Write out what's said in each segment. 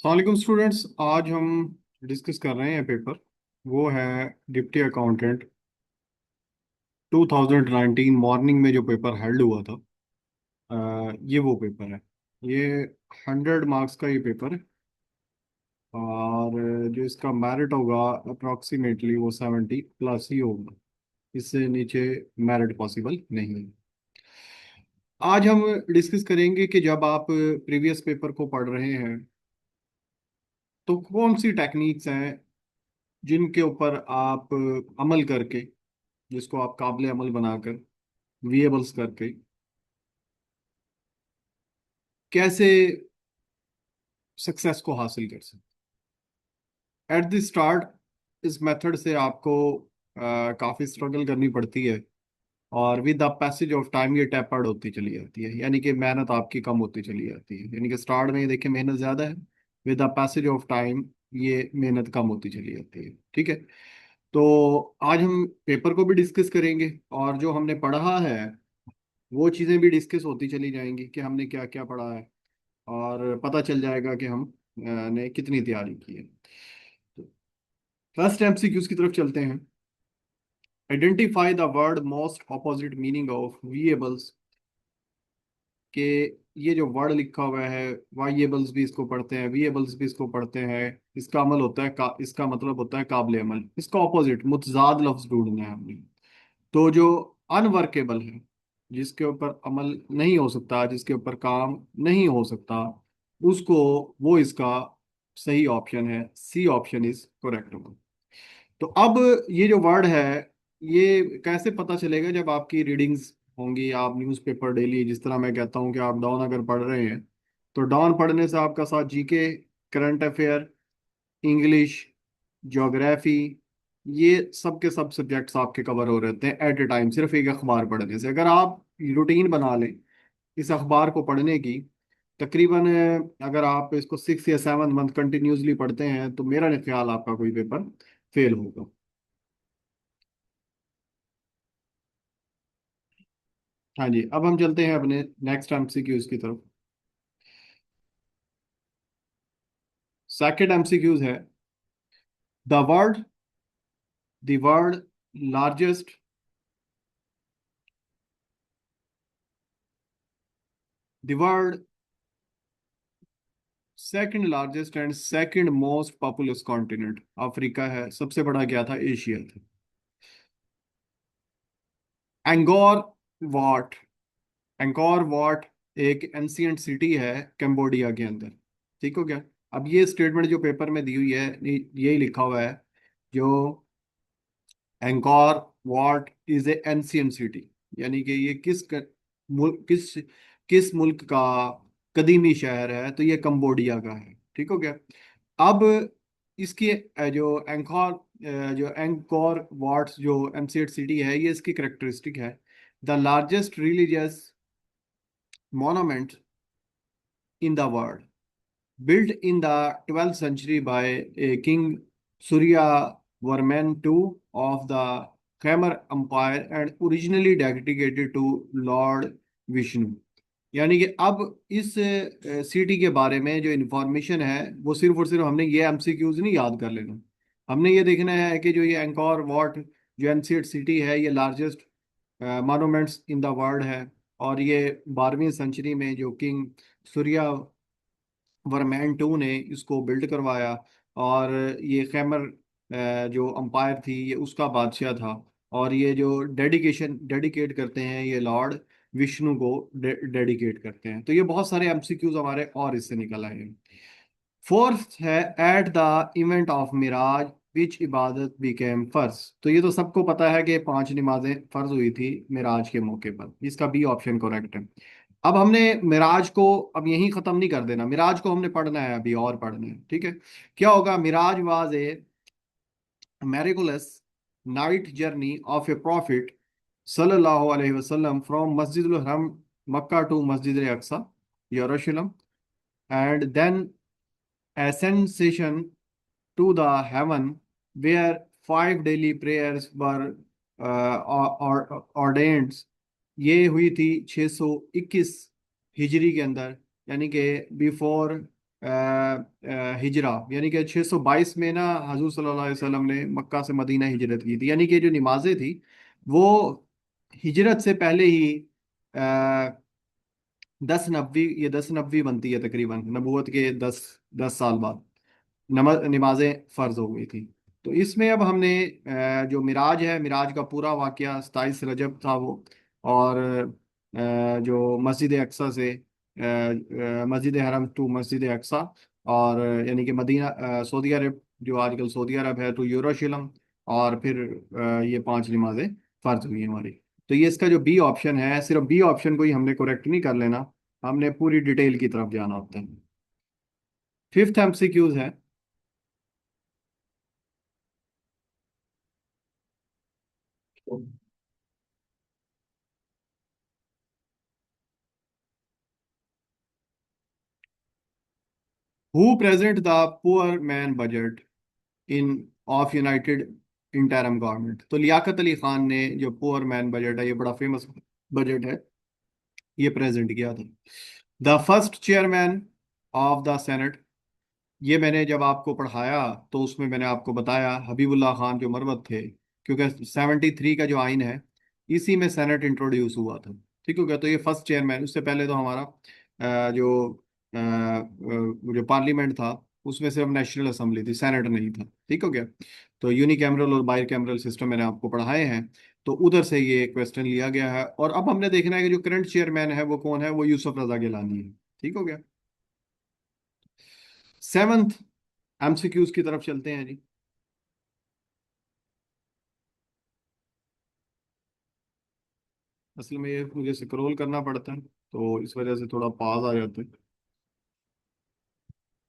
वालेकुम स्टूडेंट्स। आज हम डिस्कस कर रहे हैं पेपर। वो है डिप्टी अकाउंटेंट 2019 मॉर्निंग में जो पेपर हेल्ड हुआ था। ये वो पेपर है। ये 100 मार्क्स का ये पेपर है। और जो इसका मेरिट होगा अप्रोक्सीमेटली वो 70 प्लस ही होगा। इससे नीचे मेरिट पॉसिबल नहीं है। आज हम डिस्कस करेंगे कि जब आप प्रीवियस पेपर को पढ़ रहे हैं तो कौन सी टेक्निक्स हैं जिनके ऊपर आप अमल करके, जिसको आप काबिल अमल बनाकर विएबल्स करके कैसे सक्सेस को हासिल कर सकते। एट द स्टार्ट इस मेथड से आपको काफ़ी स्ट्रगल करनी पड़ती है। और with the passage of time ये टैपर्ड होती चली जाती है, यानी कि मेहनत आपकी कम होती चली जाती है। यानी कि स्टार्ट में देखिए मेहनत ज़्यादा है, with the passage of time ये मेहनत कम होती चली जाती है। ठीक है। तो आज हम पेपर को भी डिस्कस करेंगे और जो हमने पढ़ा है वो चीज़ें भी डिस्कस होती चली जाएंगी कि हमने क्या क्या पढ़ा है, और पता चल जाएगा कि हम ने कितनी तैयारी की है। तो फर्स्ट एमसीक्यूज की तरफ चलते हैं। Identify the word most opposite meaning of variables. के ये जो वर्ड लिखा हुआ है, वाइएबल्स भी इसको पढ़ते हैं, वेरिएबल्स भी इसको पढ़ते हैं। इसका अमल होता है इसका मतलब होता है काबिल अमल। इसका ऑपोजिट मुतजाद लफ्ज ढूंढना है हमने। तो जो अनवर्केबल है, जिसके ऊपर अमल नहीं हो सकता, जिसके ऊपर काम नहीं हो सकता, उसको, वो इसका सही ऑप्शन है। सी ऑप्शन इज करेक्ट होगा। तो अब ये जो वर्ड है, ये कैसे पता चलेगा? जब आपकी रीडिंग्स होंगी, आप न्यूज़पेपर डेली, जिस तरह मैं कहता हूँ कि आप डॉन अगर पढ़ रहे हैं तो डॉन पढ़ने से आपका साथ GK, current affair, English, geography, ये सब के सब सब्जेक्ट्स आपके कवर हो रहते हैं एट ए टाइम, सिर्फ एक अखबार पढ़ने से। अगर आप रूटीन बना लें इस अखबार को पढ़ने की, तकरीबन अगर आप इसको 6 या 7 मंथ कंटिन्यूसली पढ़ते हैं तो मेरा नहीं ख्याल आपका कोई पेपर फेल होगा। हाँ जी, अब हम चलते हैं अपने नेक्स्ट एमसीक्यूज की तरफ। सेकंड एमसीक्यूज है the word the word largest the word second largest and second most populous continent Africa है, सबसे बड़ा क्या था? एशिया था। एंगोर वॉट एंगोर वॉट एक एंशियंट सिटी है कंबोडिया के अंदर। ठीक हो गया? अब ये स्टेटमेंट जो पेपर में दी हुई है, यही लिखा हुआ है जो Angkor Wat is a ancient city, यानी कि ये किस किस मुल्क का कदीमी शहर है? तो ये कंबोडिया का है। ठीक हो गया? अब इसकी जो एंकोर वाट्स जो एमसीएट सिटी है, ये इसकी करेक्टरिस्टिक है। The largest religious monument in the world, built in the 12th century by a king Surya Varman II of the Khmer Empire and originally dedicated to Lord Vishnu। यानी कि अब इस city के बारे में जो इंफॉर्मेशन है वो सिर्फ और सिर्फ हमने ये एमसीक्यूज नहीं याद कर लेना। हमने ये देखना है कि जो ये एंकोर वाट जो एनसीएट सिटी है, ये largest monuments in the world है। और ये 12वीं सेंचुरी में जो किंग सूर्या वरमैन टू ने इसको बिल्ड करवाया। और ये खैमर जो अंपायर थी, ये उसका बादशाह था। और ये जो डेडिकेट करते हैं, ये लॉर्ड विष्णु को डेडिकेट करते हैं। तो ये बहुत सारे एमसीक्यूज हमारे और इससे निकल आए हैं। फोर्थ है एट द इवेंट ऑफ मिराज विच इबादत बिकेम फर्ज। तो ये तो सबको पता है कि 5 नमाजें फर्ज हुई थी मिराज के मौके पर। इसका बी ऑप्शन करेक्ट है। अब हमने मिराज को अब यहीं खत्म नहीं कर देना, मिराज को हमने पढ़ना है, अभी और पढ़ना है। ठीक है? क्या होगा? मिराज was a miraculous night journey of a prophet सल्लल्लाहु अलैहि वसल्लम फ्रॉम मस्जिद हरम मक्का टू मस्जिद अक्सा यरूशलेम, and then ascension to the heaven where 5 daily prayers were ordained। ये हुई थी 621 हिजरी के अंदर, यानी कि बिफोर हिजरा, यानी कि 622 में ना हजूर सल्लल्लाहु अलैहि वसल्लम ने मक्का से मदीना हिजरत की थी। यानी कि जो नमाजें थी वो हिजरत से पहले ही 10 नबी, ये 10 नबी बनती है तकरीबन, नबूवत के 10 10 साल बाद नमाजें फ़र्ज हो गई थी। तो इसमें अब हमने जो मिराज है, मिराज का पूरा वाकया 27 रजब था वो। और जो मस्जिद अक्सा से मस्जिद हरम टू मस्जिद अक्सा, और यानी कि मदीना सऊदी अरब, जो आजकल सऊदी अरब है, तो यरूशलेम। और फिर ये 5 नमाजें फ़र्ज हुई हमारी। तो ये इसका जो बी ऑप्शन है, सिर्फ बी ऑप्शन को ही हमने करेक्ट नहीं कर लेना, हमने पूरी डिटेल की तरफ जाना होता है। फिफ्थ एमसीक्यूज है। Who present the poor man budget in of United interim government? तो लियाकत अली खान ने जो पुअर मैन बजट है, ये बड़ा फेमस बजट है, ये प्रेजेंट किया था। The first chairman of the senate, ये मैंने जब आपको पढ़ाया तो उसमें मैंने आपको बताया हबीबुल्लाह खान जो मरवत थे, क्योंकि 73 का जो आइन है इसी में सेनेट इंट्रोड्यूस हुआ था। ठीक हो गया? तो ये फर्स्ट चेयरमैन, उससे पहले तो हमारा जो जो पार्लियामेंट था उसमें सिर्फ नेशनल असेंबली थी, सेनेट नहीं था। ठीक हो गया? तो यूनिकैमरल और बाई कैमरल सिस्टम मैंने आपको पढ़ाए हैं, तो उधर से ये क्वेश्चन लिया गया है। और अब हमने देखना है कि जो करंट चेयरमैन है वो कौन है, वो यूसुफ रजा गिलानी है। ठीक हो गया? सेवंथ एमसीक्यूज की तरफ चलते हैं जी। असल में ये मुझे स्क्रॉल करना पड़ता है, तो इस वजह से थोड़ा पास आ जाते हैं।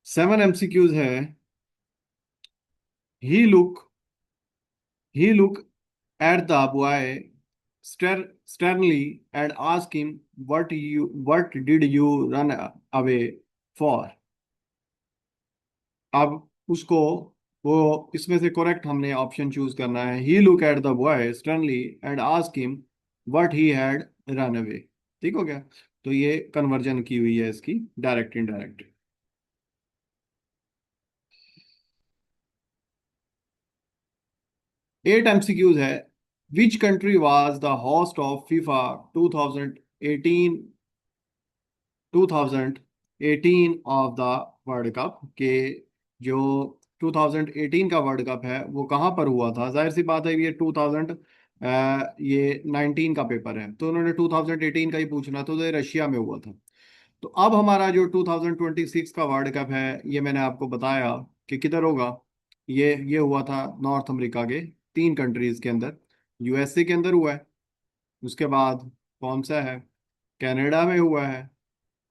7 एमसीक्यूज है। He look he look at the boy sternly and ask him, what did you run away for? अब उसको, वो इसमें से करेक्ट हमने ऑप्शन चूज करना है। He look at the boy sternly and ask him what he had run away. ठीक हो गया? तो ये कन्वर्जन की हुई है इसकी, डायरेक्ट इनडायरेक्ट। 8 एमसीक्यूज है। Which country was the host of FIFA 2018 2018 of the world cup के? जो 2018 का वर्ल्ड कप है वो कहाँ पर हुआ था? जाहिर सी बात है, ये 2000 ये 19 का पेपर है, तो उन्होंने 2018 का ही पूछना, तो ये रशिया में हुआ था। तो अब हमारा जो 2026 का वर्ल्ड कप है, ये मैंने आपको बताया कि किधर होगा। ये हुआ था नॉर्थ अमेरिका के 3 कंट्रीज के अंदर। यूएसए के अंदर हुआ है, उसके बाद कौन सा है, कनाडा में हुआ है,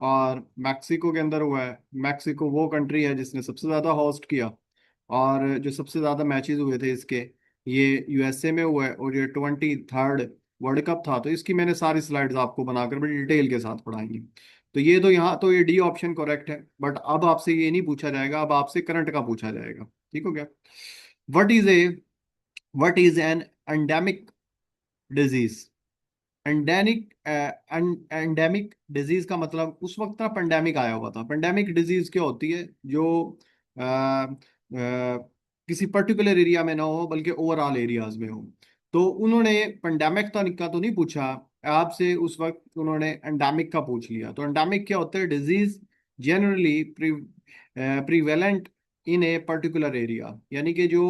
और मैक्सिको के अंदर हुआ है। मैक्सिको वो कंट्री है जिसने सबसे ज़्यादा होस्ट किया, और जो सबसे ज़्यादा मैचेस हुए थे इसके, ये यूएसए में हुआ है। और ये 23rd वर्ल्ड कप था। तो इसकी मैंने सारी स्लाइड्स आपको बनाकर बड़ी डिटेल के साथ पढ़ाई है। तो ये तो यहाँ तो ये डी ऑप्शन करेक्ट है, बट अब आपसे ये नहीं पूछा जाएगा, अब आपसे करंट का पूछा जाएगा। ठीक हो गया? What is a what is an endemic disease? Endemic endemic disease का मतलब उस वक्त ना पेंडेमिक आया हुआ था। पेंडेमिक डिजीज क्या होती है? जो अ, किसी पर्टिकुलर एरिया में ना हो बल्कि ओवरऑल एरियाज में हो। तो उन्होंने पेंडेमिक का तो नहीं पूछा आपसे, उस वक्त उन्होंने एंडेमिक का पूछ लिया। तो एंडेमिक क्या होता है? Disease generally prevalent in a particular area, यानी कि जो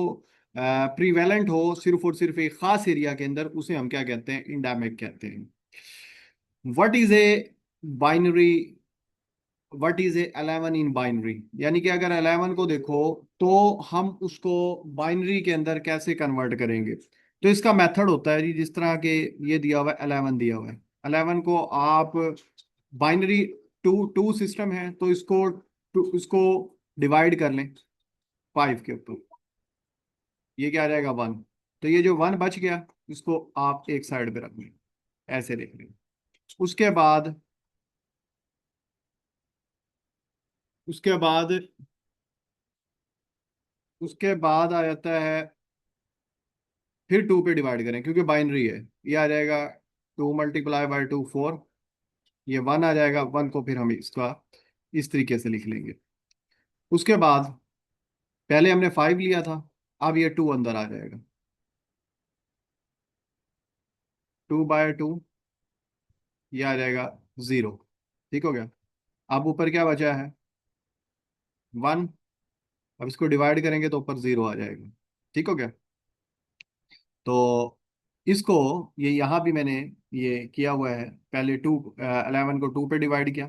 प्रीवेलेंट हो सिर्फ और सिर्फ एक खास एरिया के अंदर, उसे हम क्या कहते हैं? इंडेमिक कहते हैं। What is a binary what is a 11 in binary? यानी कि अगर 11 को देखो तो हम उसको बाइनरी के अंदर कैसे कन्वर्ट करेंगे? तो इसका मेथड होता है जी, जिस तरह के ये दिया हुआ है, 11 दिया हुआ है, 11 को आप बाइनरी, टू टू सिस्टम है तो इसको डिवाइड कर लें 5 के ऊपर, ये क्या आ जाएगा? 1। तो ये जो 1 बच गया, इसको आप एक साइड पे रख लें, ऐसे देख लें। उसके बाद उसके बाद उसके बाद आ जाता है, फिर 2 पे डिवाइड करें क्योंकि बाइनरी है। ये आ जाएगा 2 × 2 4। ये 1 आ जाएगा, 1 को फिर हम इसका इस तरीके से लिख लेंगे। उसके बाद पहले हमने 5 लिया था, अब ये 2 अंदर आ जाएगा। 2/2, ये आ जाएगा 0। ठीक हो गया। अब ऊपर क्या बचा है? 1। अब इसको डिवाइड करेंगे तो ऊपर 0 आ जाएगा। ठीक हो गया। तो इसको, ये यहाँ भी मैंने ये किया हुआ है, पहले 11 को 2 पे डिवाइड किया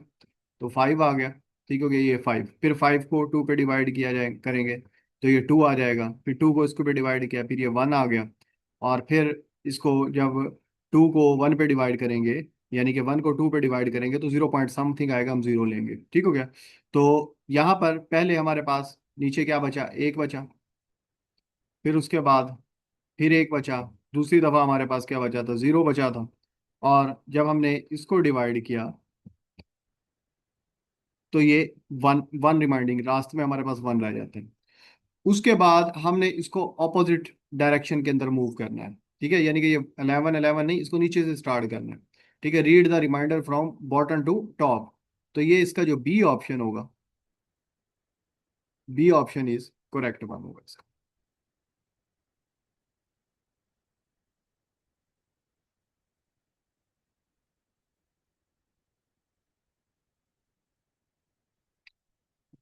तो 5 आ गया। ठीक हो गया, ये 5, फिर 5 को 2 पे डिवाइड किया जाए करेंगे तो ये 2 आ जाएगा, फिर 2 को इसको पे डिवाइड किया, फिर ये 1 आ गया। और फिर इसको जब 2 को 1 पे डिवाइड करेंगे, यानी कि 1 को 2 पे डिवाइड करेंगे तो 0 पॉइंट समथिंग आएगा, हम 0 लेंगे। ठीक हो गया। तो यहाँ पर पहले हमारे पास नीचे क्या बचा? 1 बचा। फिर उसके बाद फिर 1 बचा। दूसरी दफा हमारे पास क्या बचा था? 0 बचा था। और जब हमने इसको डिवाइड किया तो ये 1 रिमाइंडिंग, लास्ट में हमारे पास 1 रह जाते हैं। उसके बाद हमने इसको ऑपोजिट डायरेक्शन के अंदर मूव करना है। ठीक है, यानी कि ये 11 11 नहीं, इसको नीचे से स्टार्ट करना है। ठीक है, read the reminder from bottom to top. तो ये इसका जो बी ऑप्शन होगा, B option is correct one होगा इसका।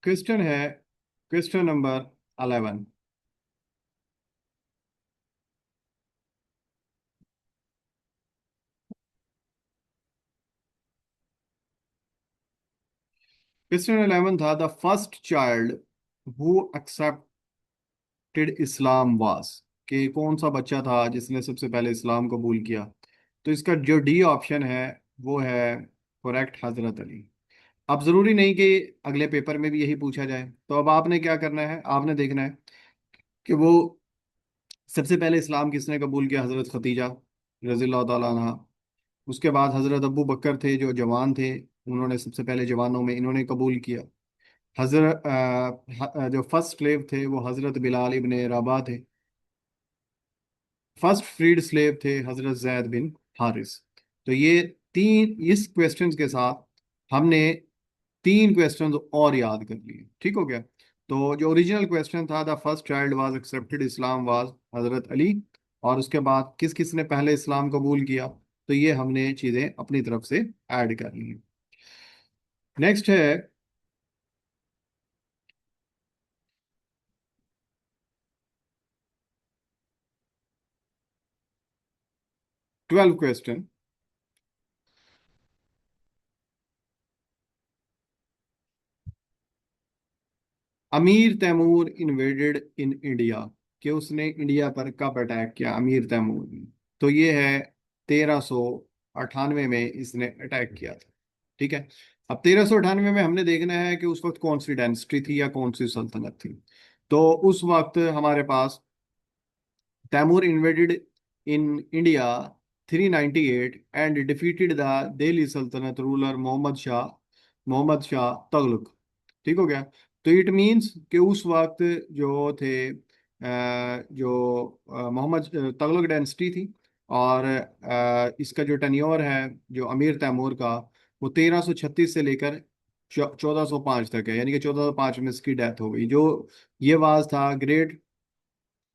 क्वेश्चन है, क्वेश्चन नंबर 11। क्वेश्चन 11 था, द फर्स्ट चाइल्ड हु इस्लाम वास, कि कौन सा बच्चा था जिसने सबसे पहले इस्लाम कबूल किया? तो इसका जो डी ऑप्शन है वो है करेक्ट, हजरत अली। अब जरूरी नहीं कि अगले पेपर में भी यही पूछा जाए, तो अब आपने क्या करना है, आपने देखना है कि वो सबसे पहले इस्लाम किसने कबूल किया? हजरत खतीजा रजी अल्लाह ताला अन्हा। उसके बाद हजरत अबू बकर थे, जो जवान थे, उन्होंने सबसे पहले जवानों में इन्होंने कबूल किया। हजरत जो फर्स्ट स्लेव थे वो हजरत बिलाल इब्ने रबा थे। फर्स्ट फ्रीड स्लेव थे हजरत जैद बिन हारिस। तो ये तीन, इस क्वेश्चंस के साथ हमने 3 क्वेश्चंस और याद कर लिए। ठीक हो गया। तो जो ओरिजिनल क्वेश्चन था, the first child was accepted Islam was हजरत अली, और उसके बाद किस किस ने पहले इस्लाम कबूल किया, तो ये हमने चीजें अपनी तरफ से ऐड कर ली। नेक्स्ट है 12 क्वेश्चन। अमीर तैमूर इन्वेडेड इन इंडिया, कि उसने इंडिया पर कब अटैक किया अमीर तैमूर ने? तो ये है 1398 में इसने अटैक किया था। ठीक है। अब 1398 में हमने देखना है कि उस वक्त कौन सी डायनेस्टी थी या कौन सी सल्तनत थी। तो उस वक्त हमारे पास Timur invaded in India 398 and defeated the Delhi सल्तनत रूलर मोहम्मद शाह तुगलक। ठीक हो गया। तो इट मींस कि उस वक्त जो थे जो मोहम्मद तुगलक डायनेस्टी थी, और इसका जो टेन्योर है जो अमीर तैमूर का, वो 1336 से लेकर 1405 तक है, यानी कि 1405 में इसकी डेथ हो गई। जो ये वाज था ग्रेट,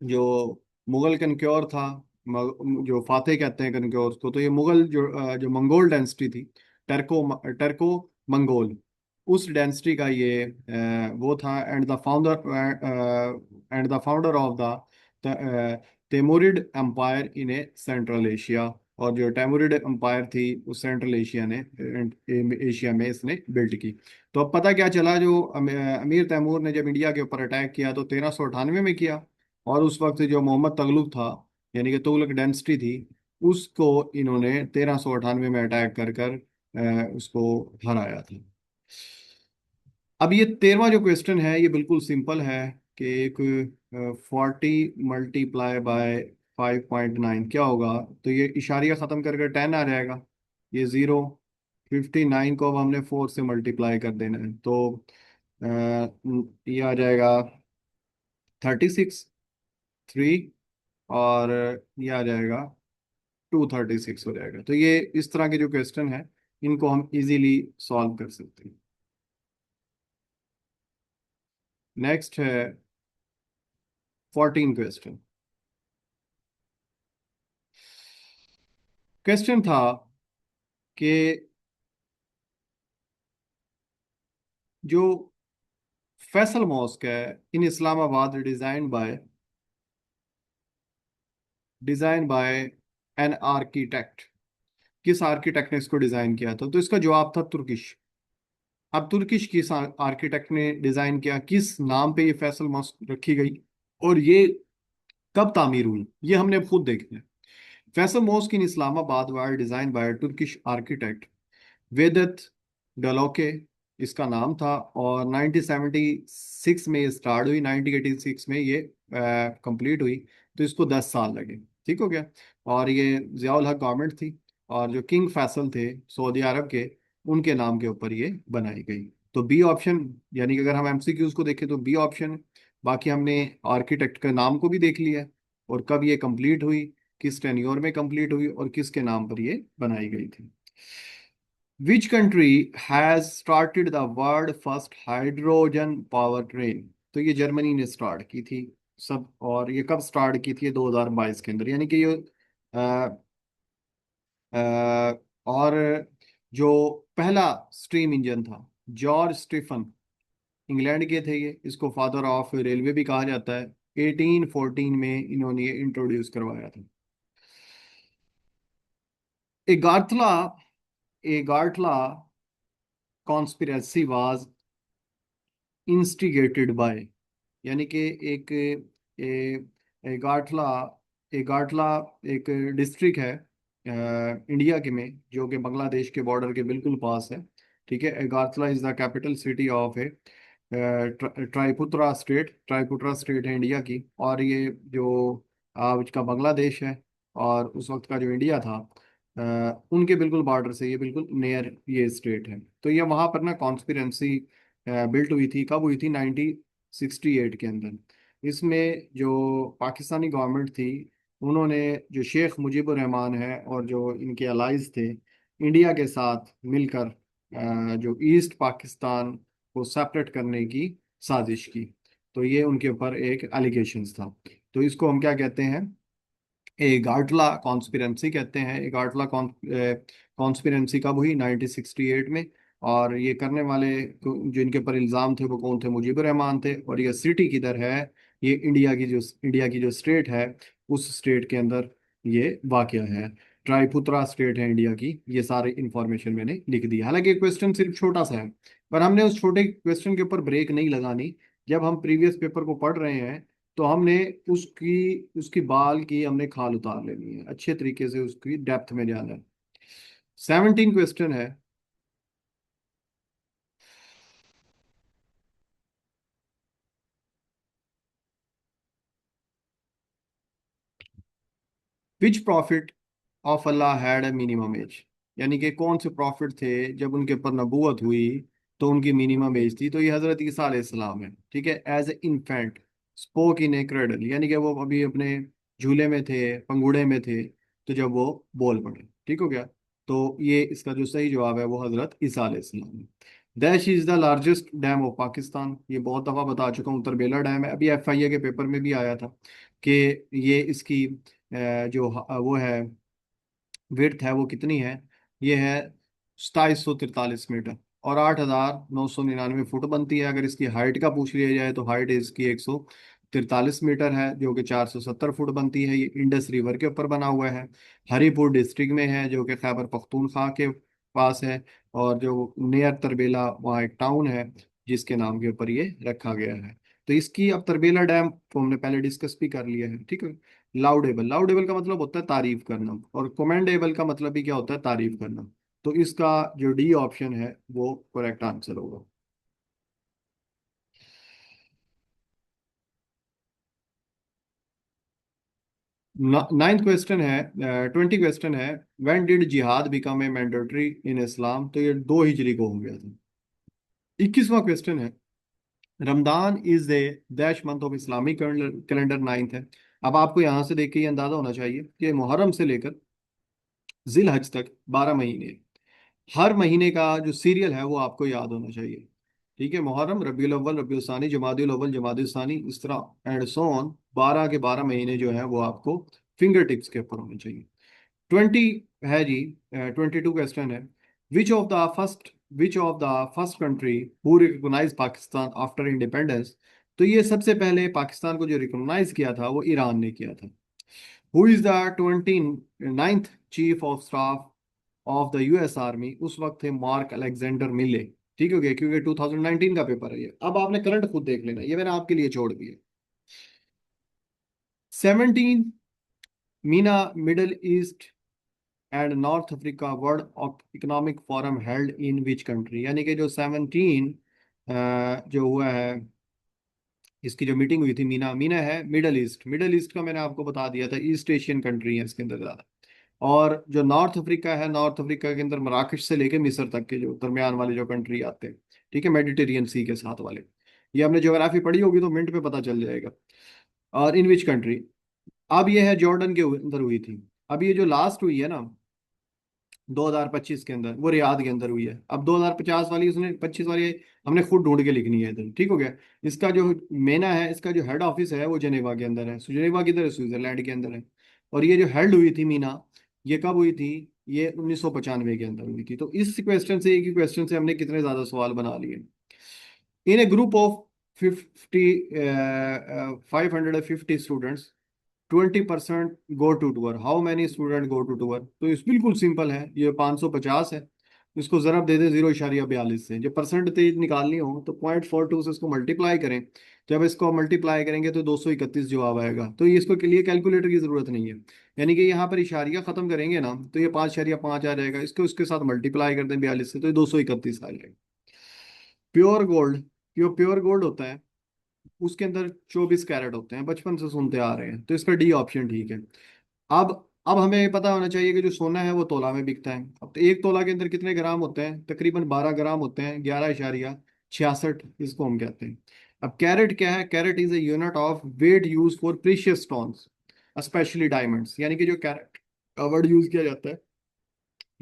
जो मुगल कनक्योर था, जो फातेह कहते हैं कनक्योर को, तो ये मुगल जो मंगोल डायनेस्टी थी, टर्को मंगोल, उस डायनेस्टी का ये वो था। And the founder of the Timurid empire in a Central Asia. और जो तैमूरिड एम्पायर थी उस सेंट्रल एशिया ने, एशिया में इसने बिल्ड की। तो अब पता क्या चला, जो अमीर तैमूर ने जब इंडिया के ऊपर अटैक किया तो 1398 में किया, और उस वक्त जो मोहम्मद तगलुक था, यानी कि तुगलक डायनेस्टी थी, उसको इन्होंने 1398 में अटैक कर कर उसको हराया था। अब ये 13वां जो क्वेश्चन है ये बिल्कुल सिंपल है, कि एक 40 मल्टीप्लाई बाय 5.9 क्या होगा? तो ये इशारिया ख़त्म करके 10 आ जाएगा, ये 0। 59 को अब हमने 4 से मल्टीप्लाई कर देना है, तो ये आ जाएगा 36, 3, और ये आ जाएगा 236 हो जाएगा। तो ये इस तरह के जो क्वेश्चन है इनको हम इजीली सॉल्व कर सकते हैं। नेक्स्ट है 14 क्वेश्चन। क्वेश्चन था कि जो फैसल मॉस्क है in Islamabad design by an architect, किस आर्किटेक्ट ने इसको डिजाइन किया था? तो इसका जवाब था तुर्किश। अब तुर्किश किस आर्किटेक्ट ने डिजाइन किया, किस नाम पे ये फैसल मॉस्क रखी गई, और ये कब तामीर हुई, ये हमने खुद देखना है। Faisal mosque in Islamabad were design by Turkish architect Vedat Dalokay, इसका नाम था। और 1976 में ये स्टार्ट हुई, 1986 में ये कंप्लीट हुई। तो इसको 10 साल लगे। ठीक हो गया। और ये जियाउल हक गवर्नमेंट थी, और जो किंग फैसल थे सऊदी अरब के, उनके नाम के ऊपर ये बनाई गई। तो बी ऑप्शन, यानी कि अगर हम एमसीक्यूज को देखें तो बी ऑप्शन है। बाकी हमने आर्किटेक्ट के नाम को भी देख लिया है, और कब ये कंप्लीट हुई, किस टेन्योर में कंप्लीट हुई, और किसके नाम पर ये बनाई गई थी। Which country has started the world first hydrogen power train? तो ये जर्मनी ने स्टार्ट की थी सब। और ये कब स्टार्ट की थी? 2022 के अंदर, यानी कि ये अ, और जो पहला स्ट्रीम इंजन था, जॉर्ज स्टीफन, इंग्लैंड के थे ये। इसको फादर ऑफ रेलवे भी कहा जाता है। 1814 में इन्होंने ये इंट्रोड्यूस करवाया था। एगार्थला एगार्थला कॉन्स्पिरेसी वाज इंस्टिगेटेड बाय, यानी कि एक गाटला गाटला एक डिस्ट्रिक्ट है इंडिया के में, जो कि बांग्लादेश के बॉर्डर के बिल्कुल पास है। ठीक है। Agartala is the capital city of a Tripura state है इंडिया की। और ये जो आज का बांग्लादेश है, और उस वक्त का जो इंडिया था, उनके बिल्कुल बॉर्डर से ये बिल्कुल नियर ये स्टेट है। तो ये वहाँ पर ना कॉन्स्पिरेंसी बिल्ट हुई थी। कब हुई थी? 1968 के अंदर। इसमें जो पाकिस्तानी गवर्नमेंट थी, उन्होंने जो शेख मुजीबुर रहमान है और जो इनके अलाइज थे, इंडिया के साथ मिलकर जो ईस्ट पाकिस्तान को सेपरेट करने की साजिश की। तो ये उनके ऊपर एक एलिगेशंस था। तो इसको हम क्या कहते हैं? ए गाटला कॉन्स्पिरेंसी कहते हैं। ए गाटला कॉन्स्पिरेंसी कब हुई? 1968 में। और ये करने वाले जो इनके ऊपर इल्ज़ाम थे वो कौन थे? मुजीबुर रहमान थे। और ये सिटी किधर है? ये इंडिया की जो स्टेट है, उस स्टेट के अंदर ये वाक़या है। ट्राईपुत्रा स्टेट है इंडिया की। ये सारी इंफॉर्मेशन मैंने लिख दी। हालांकि क्वेश्चन सिर्फ छोटा सा है, पर हमने उस छोटे क्वेश्चन के ऊपर ब्रेक नहीं लगानी। जब हम प्रीवियस पेपर को पढ़ रहे हैं, तो हमने उसकी उसकी बाल की हमने खाल उतार लेनी है, अच्छे तरीके से उसकी डेप्थ में जाना है। 17 क्वेश्चन है। Which prophet of Allah had a minimum age, यानी कि कौन से प्रॉफिट थे जब उनके ऊपर नबूवत हुई तो उनकी मिनिमम एज थी? तो ये हजरत ईसा अलैहिस्सलाम है। ठीक है। As a infant spoke in a cradle, यानी कि वो अभी अपने झूले में थे, पंगुड़े में थे, तो जब वो बोल पड़े। ठीक हो गया। तो ये इसका जो सही जवाब है वो हजरत ईसा अलैहिस्सलाम है। Dash is the largest dam of Pakistan, ये बहुत दफा बता चुका हूँ, तरबेला डैम है। अभी एफआईए के पेपर में भी आया था कि ये इसकी जो वो है, विड्थ है वो कितनी है? ये है 2743 मीटर, और 8999 फुट बनती है। अगर इसकी हाइट का पूछ लिया जाए तो हाइट इसकी 143 मीटर है, जो कि 470 फुट बनती है। ये इंडस रिवर के ऊपर बना हुआ है। हरीपुर डिस्ट्रिक्ट में है, जो कि खैबर पख्तूनख्वा के पास है। और जो नियर तरबेला, वहाँ एक टाउन है जिसके नाम के ऊपर ये रखा गया है। तो इसकी अब तरबेला डैम को हमने पहले डिस्कस भी कर लिया है। ठीक है। लाउडेबल, लाउडेबल का मतलब होता है तारीफ करना, और कमेंडेबल का मतलब भी क्या होता है? तारीफ करना। तो इसका जो डी ऑप्शन है वो करेक्ट आंसर होगा। नाइन्थ क्वेश्चन है, 20 क्वेश्चन है। व्हेन डिड जिहाद बिकम ए मैंडेटरी इन इस्लाम? तो ये 2 हिजरी को हो गया था। 21वां क्वेश्चन है, Ramadan is a dash month of Islamic calendar, ninth है। अब आपको यहाँ से देख के ये अंदाजा होना चाहिए कि मुहर्रम से लेकर जिल हज तक 12 महीने, हर महीने का जो सीरियल है वो आपको याद होना चाहिए। ठीक है, मुहर्रम, रबीउल अव्वल, रबीउल सानी, जमादिउल अव्वल, जमादिउल सानी, इस तरह एंड सो ऑन। 12 के 12 महीने जो है वो आपको फिंगर टिप्स के ऊपर होने चाहिए। 20 है जी, 22 क्वेश्चन है। Which of the first country who recognise Pakistan after independence. तो ये सबसे पहले पाकिस्तान को जो रिकॉग्नाइज किया था वो ईरान ने किया था। Who is the 29th chief of staff of the US army. उस वक्त थे मार्क अलेक्जेंडर मिले। ठीक हो गया, क्योंकि 2019 का पेपर है ये। अब आपने करंट खुद देख लेना, ये मैंने आपके लिए छोड़ दिया। 17 Meena middle east and north Africa world of economic forum held in which country. यानी कि जो 17 जो हुआ है, इसकी जो मीटिंग हुई थी, मीना मीना है मिडल ईस्ट। मिडल ईस्ट का मैंने आपको बता दिया था, ईस्ट एशियन कंट्री है इसके अंदर ज़्यादा। और जो नॉर्थ अफ्रीका है, नॉर्थ अफ्रीका के अंदर मराकश से लेके मिस्र तक के जो दरमियान वाले जो कंट्री आते हैं, ठीक है, मेडिटेरियन सी के साथ वाले। ये हमने ज्योग्राफी पढ़ी होगी तो मिनट पे पता चल जाएगा। और इन विच कंट्री। अब ये है जॉर्डन के अंदर हुई थी। अब ये जो लास्ट हुई है ना 2025 के अंदर, वो रियाद के अंदर हुई है। अब 2050 वाली, उसने 25 वाली हमने खुद ढूंढ के लिखनी है इधर। ठीक हो गया। इसका जो मेना है, इसका जो हेड ऑफिस है वो जनेवा के अंदर है। जनेवा किधर है? स्विट्जरलैंड के अंदर है। और ये जो हेल्ड हुई थी मीना, ये कब हुई थी? ये 1995 के अंदर हुई थी। तो इस क्वेश्चन से, एक ही क्वेश्चन से हमने कितने ज्यादा सवाल बना लिए। In a group of 50 550 students, 20% go to tour, how many student go to tour. तो इस बिल्कुल सिंपल है, ये 550 है। इसको जरब दे दे 0.42 से। जब परसेंटेज निकालनी हो तो 0.42 से इसको मल्टीप्लाई करें। जब इसको मल्टीप्लाई करेंगे तो 231 जवाब आएगा। तो ये इसको के लिए कैलकुलेटर की जरूरत नहीं है। यानी कि यहाँ पर इशारिया खत्म करेंगे ना तो ये 5.5 आ जाएगा। इसको इसके साथ मल्टीप्लाई कर दें 42 से तो ये 231 आ जाएगा। प्योर गोल्ड, जो प्योर गोल्ड होता है उसके अंदर 24 कैरेट होते हैं, बचपन से सुनते आ रहे हैं, तो इसका डी ऑप्शन ठीक है। अब अब हमें ये पता होना चाहिए कि जो सोना है वो तोला में बिकता है। अब तो एक तोला के अंदर कितने ग्राम होते हैं? तकरीबन 12 ग्राम होते हैं, 11.66 इसको हम कहते हैं। अब कैरेट क्या है? Carat is a unit of weight use for precious stones, specially diamonds. यानी कि जो कैरेट का वर्ड यूज किया जाता है,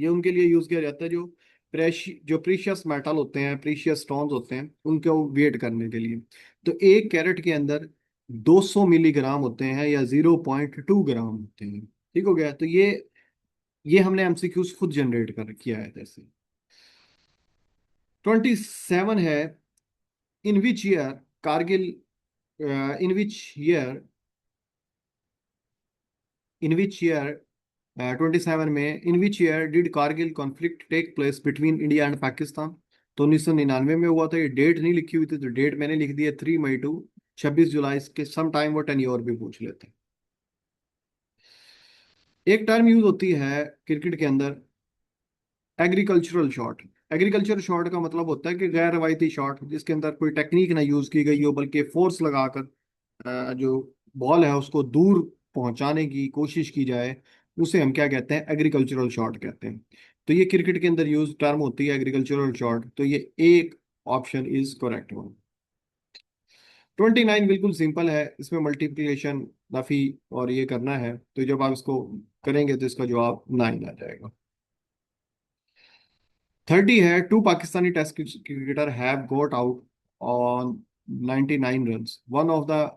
ये उनके लिए यूज किया जाता है जो जो प्रीशियस मेटल होते हैं, प्रीशियस स्टोन्स होते हैं, उनको वेट करने के लिए। तो एक कैरेट के अंदर 200 मिलीग्राम होते हैं या 0.2 ग्राम होते हैं। ठीक हो गया। तो ये हमने एमसीक्यूज खुद जनरेट कर किया है जैसे। 27 है। In which year Kargil, in which year in which year 27 में, in which year did Kargil conflict take place between India and Pakistan. तो 1999 में हुआ था। ये डेट नहीं लिखी हुई थी तो डेट मैंने लिख दी है 3 मई टू 26 जुलाई के सम टाइम। वो 10 ईयर भी पूछ लेते हैं। एक टर्म यूज होती है क्रिकेट के अंदर, एग्रीकल्चरल शॉट। एग्रीकल्चरल शॉट का मतलब होता है कि गैर रवायती शॉट, जिसके अंदर कोई टेक्निक ना यूज की गई हो बल्कि फोर्स लगाकर जो बॉल है उसको दूर पहुंचाने की कोशिश की जाए, उसे हम क्या कहते हैं? एग्रीकल्चरल शॉट कहते हैं। तो ये क्रिकेट के अंदर यूज टर्म होती है एग्रीकल्चरल शॉट। तो ये एक ऑप्शन इज करेक्ट वन। 29 बिल्कुल सिंपल है, इसमें मल्टीप्लिकेशन, नफी और ये करना है। तो जब आप इसको करेंगे तो इसका जवाब 9 आ जाएगा। 30 है। Two Pakistani test cricketer have got out on 99 runs. One of the,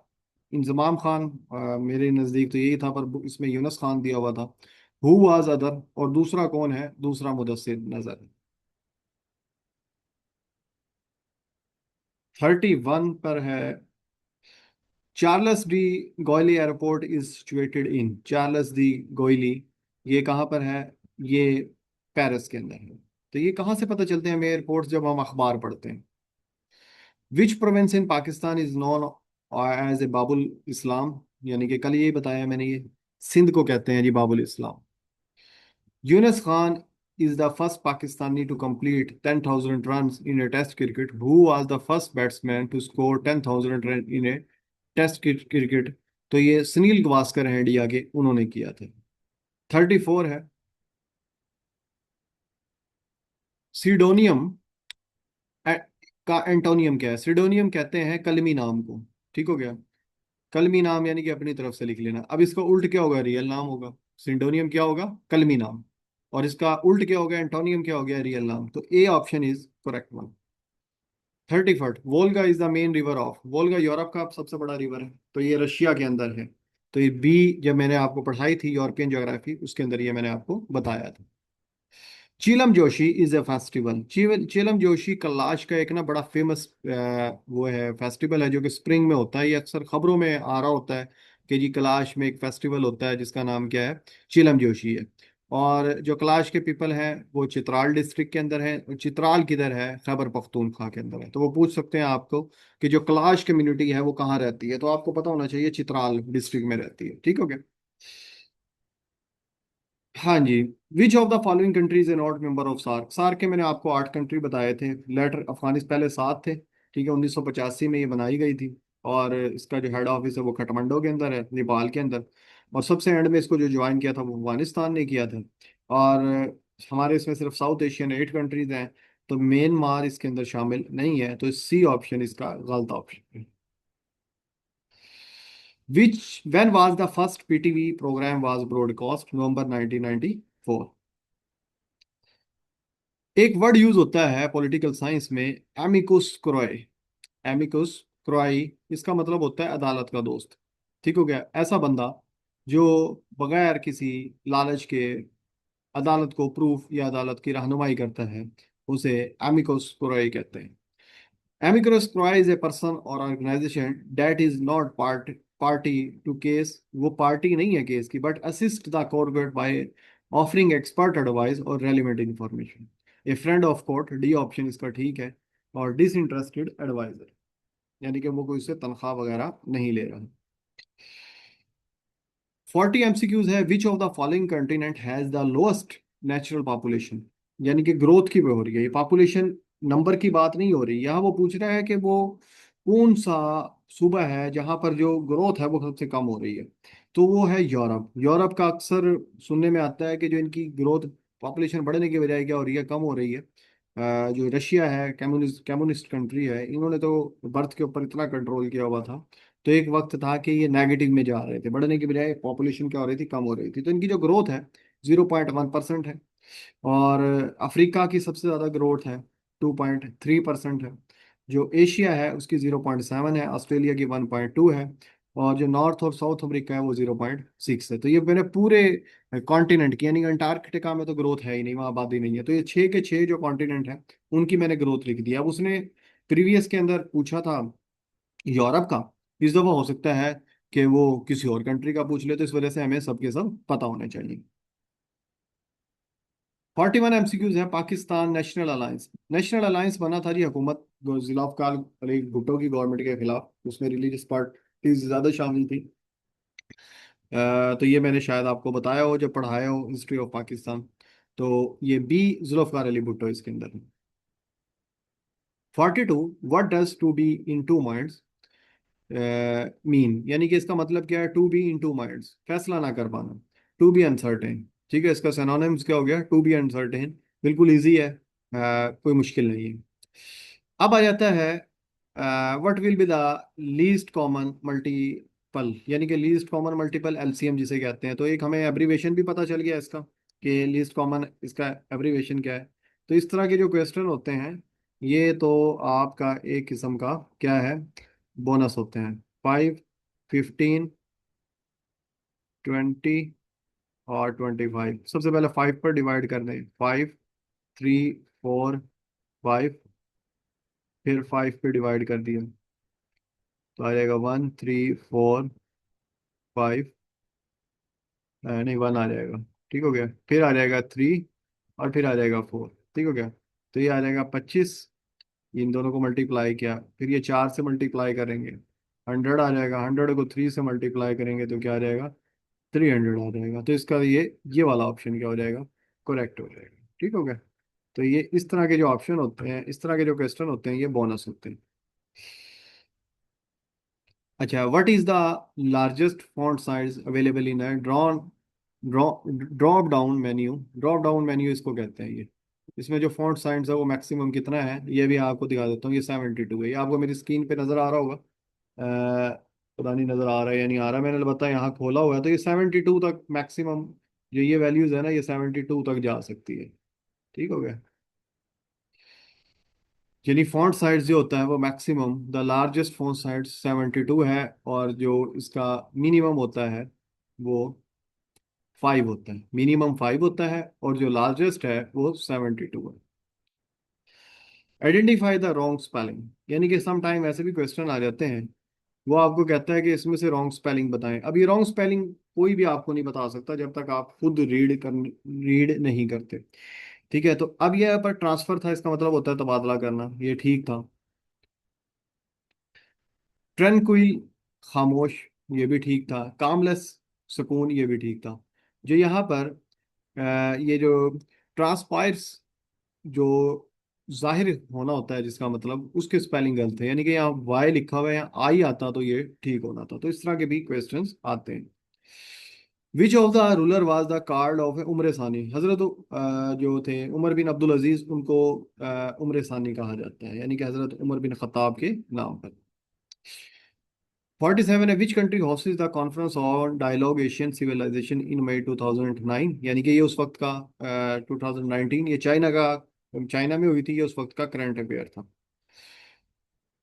Inzamam Khan, मेरे नज़दीक तो यही था पर इसमें यूनस खान दिया हुआ था। हु वाज अदर, और दूसरा कौन है? दूसरा मुदस्सिर नजर। 31 पर है। Charles de Gaulle airport is situated in. Charles de Gaulle, ये कहाँ पर है? ये पेरिस के अंदर है। तो ये कहाँ से पता चलते हैं हमें एयरपोर्ट? जब हम अखबार पढ़ते हैं। Which province in Pakistan is known as a Babul Islam. यानी कि कल ये बताया मैंने, ये सिंध को कहते हैं जी बाबुल इस्लाम। Yunus Khan is the first Pakistani to complete 10,000 runs in a test cricket. Who was the first batsman to score 10,000 runs in a test cricket? तो ये सुनील गावस्कर हैं इंडिया के, उन्होंने किया था। 34 है। सीडोनियम का एंटोनियम क्या है? सीडोनियम कहते हैं कलमी नाम को। ठीक हो गया। कलमी नाम यानी कि अपनी तरफ से लिख लेना। अब इसका उल्ट क्या होगा? रियल नाम होगा। सिंडोनियम क्या होगा? कलमी नाम। और इसका उल्ट क्या होगा? एंटोनियम क्या हो गया? रियल नाम। तो ए option is correct one. 30 foot. Volga is the main river of, Volga Europe का सबसे बड़ा रिवर है, तो ये रशिया के अंदर है। तो ये बी, जब मैंने आपको पढ़ाई थी यूरोपियन ज्योग्राफी, उसके अंदर ये मैंने आपको बताया था। चीलम जोशी इज ए फेस्टिवल। चीलम जोशी कैलाश का एक ना बड़ा फेमस वो है, फेस्टिवल है, जो कि स्प्रिंग में होता है। ये अक्सर खबरों में आ रहा होता है कि जी कैलाश में एक फेस्टिवल होता है जिसका नाम क्या है, चीलम जोशी है। और जो कैलाश के पीपल हैं वो चित्राल डिस्ट्रिक्ट के अंदर है। और चित्राल किधर है? खैबर पख्तूनख्वा के अंदर है। तो वो पूछ सकते हैं आपको कि जो कैलाश कम्युनिटी है वो कहाँ रहती है, तो आपको पता होना चाहिए चित्राल डिस्ट्रिक्ट में रहती है। ठीक हो गया? हाँ जी। Which of the following countries a not member of SAARC? SAARC के मैंने आपको 8 कंट्री बताए थे। लेटर अफगानिस्तान पहले 7 थे, ठीक है, 1985 में ये बनाई गई थी। और इसका जो हेड ऑफिस है वो काठमांडू के अंदर है, नेपाल के अंदर। और सबसे एंड में इसको जो ज्वाइन किया था वो अफगानिस्तान ने किया था। और हमारे इसमें सिर्फ साउथ एशियन 8 कंट्रीज हैं, तो म्यांमार इसके अंदर शामिल नहीं है, तो सी ऑप्शन इसका गलत ऑप्शन है। Which when was the first PTV program was broadcast? November 1994। एक वर्ड यूज होता है पॉलिटिकल साइंस में, एमिकुस क्रोय। एमिकुस क्रोई, इसका मतलब होता है अदालत का दोस्त। ठीक हो गया? ऐसा बंदा जो बगैर किसी लालच के अदालत को प्रूफ या अदालत की रहनुमाई करता है, उसे एमिकुस क्रोई कहते हैं। Amicus curiae is a person or organization that is not party to case। वो पार्टी नहीं है केस की, but assist the court by offering expert advice or relevant information। A friend of court, D option इसका ठीक है। और disinterested advisor, यानी कि वो कोई उससे तनख्वाह वगैरह नहीं ले रहा। 40 MCQs है। Which of the following continent has the lowest natural population? यानी कि ग्रोथ की हो रही है, ये पॉपुलेशन नंबर की बात नहीं हो रही। यहाँ वो पूछ रहा है कि वो कौन सा सूबा है जहाँ पर जो ग्रोथ है वो सबसे कम हो रही है। तो वो है यूरोप। यूरोप का अक्सर सुनने में आता है कि जो इनकी ग्रोथ, पॉपुलेशन बढ़ने की बजाय क्या हो रही है, कम हो रही है। जो रशिया है, कम्युनिस्ट कंट्री है, इन्होंने तो बर्थ के ऊपर इतना कंट्रोल किया हुआ था। तो एक वक्त था कि ये नेगेटिव में जा रहे थे, बढ़ने की बजाय पॉपुलेशन क्या हो रही थी, कम हो रही थी। तो इनकी जो ग्रोथ है 0.1% है। और अफ्रीका की सबसे ज़्यादा ग्रोथ है, 2.3% है। जो एशिया है उसकी 0.7 है, ऑस्ट्रेलिया की 1.2 है। और जो नॉर्थ और साउथ अफ्रीका है वो 0.6 है। तो ये मैंने पूरे कॉन्टिनेंट की, यानी अंटार्कटिका में तो ग्रोथ है ही नहीं, वहाँ आबादी नहीं है। तो ये 6 के 6 जो कॉन्टिनेंट है उनकी मैंने ग्रोथ लिख दी। अब उसने प्रीवियस के अंदर पूछा था यूरोप का, इस दफा हो सकता है कि वो किसी और कंट्री का पूछ ले, तो इस वजह से हमें सबके सब पता होने चाहिए। 41 MCQs है। Pakistan national alliance. National alliance बना था जी हुकूमत जुल्फ़िकार अली भुट्टो की गवर्नमेंट के खिलाफ, उसमें रिलीजियस पार्टीज ज्यादा शामिल थी। तो ये मैंने शायद आपको बताया हो जब पढ़ाया हो हिस्ट्री ऑफ पाकिस्तान। तो ये बी, जुल्फ़िकार अली भुट्टो इसके अंदर है। 42, what does to be in two minds mean? यानी कि इसका मतलब क्या है? To be in two minds, फैसला ना कर पाना। टू बी अनसर्टेन, ठीक है, इसका सिनोनिम्स क्या हो गया? To be uncertain. बिल्कुल इजी है, कोई मुश्किल नहीं है। अब आ जाता है what will be the least common multiple, यानी कि लीस्ट कॉमन मल्टीपल एलसीएम जिसे कहते हैं। तो एक हमें एब्रीवेशन भी पता चल गया इसका कि लीस्ट कॉमन इसका एब्रीवेशन क्या है। तो इस तरह के जो क्वेश्चन होते हैं ये तो आपका एक किस्म का क्या है, बोनस होते हैं। 5, 15, 20 और 25। सबसे पहले 5 पर डिवाइड कर दें, 5, 3, 4, 5। फिर 5 पे डिवाइड कर दिया तो आ जाएगा 1, 3, 4, 5। नहीं, 1 आ जाएगा। ठीक हो गया। फिर आ जाएगा 3, और फिर आ जाएगा 4। ठीक हो गया। तो ये आ जाएगा 25। इन दोनों को मल्टीप्लाई किया, फिर ये 4 से मल्टीप्लाई करेंगे, 100 आ जाएगा। 100 को 3 से मल्टीप्लाई करेंगे तो क्या आ जाएगा? 300 आ जाएगा। तो इसका ये वाला ऑप्शन क्या हो जाएगा? करेक्ट हो जाएगा। ठीक हो गया। तो ये इस तरह के जो ऑप्शन होते हैं, इस तरह के जो क्वेश्चन होते हैं, ये बोनस होते हैं। अच्छा, what is the largest font size available in drop down menu? Drop down menu इसको कहते हैं ये। इसमें जो फॉन्ट साइज है वो मैक्सिमम कितना है, ये भी आपको दिखा देता हूँ। ये 72 है। ये आपको मेरी स्क्रीन पे नजर आ रहा होगा, पता नहीं नजर आ रहा है या नहीं आ रहा। मैंने बताया यहाँ खोला हुआ है, तो ये 72 तक मैक्सिमम जो ये वैल्यूज है ना, ये 72 तक जा सकती है। ठीक हो गया। यानी फॉन्ट साइज जो होता है वो maximum, the largest font size 72 है, और जो इसका मिनिमम होता है वो 5 होता है। मिनिमम 5 होता है और जो लार्जेस्ट है वो 72 है। आइडेंटिफाई द रॉन्ग स्पेलिंग, यानी कि सम टाइम ऐसे भी क्वेश्चन आ जाते हैं, वो आपको कहता है कि इसमें से रॉन्ग स्पेलिंग बताएं। अब ये रॉन्ग स्पेलिंग कोई भी आपको नहीं बता सकता जब तक आप खुद रीड नहीं करते। ठीक है, तो अब ये पर ट्रांसफर था, इसका मतलब होता है तबादला करना, ये ठीक था। ट्रैंक्विल, खामोश, ये भी ठीक था। कामलेस, सुकून, ये भी ठीक था। जो यहाँ पर ये जो ट्रांसपायर्स, जो जाहिर होना होता है जिसका मतलब, उसके स्पेलिंग गलत है, यानी कि यहाँ वाई लिखा हुआ है, यहाँ आई आता तो ये ठीक होना था। तो इस तरह के भी क्वेश्चंस आते हैं। विच of the ruler was the card of उम्र सानी, हजरत जो थे उमर बिन अब्दुल अजीज, उनको उम्र सानी कहा जाता है, यानी कि हजरत उमर बिन खत्ताब के नाम पर। 47 है, which country hosted the conference on dialogue Asian civilization in May 2009, यानी कि ये उस वक्त का 2019, ये चाइना में हुई थी, ये उस वक्त का करंट अफेयर था।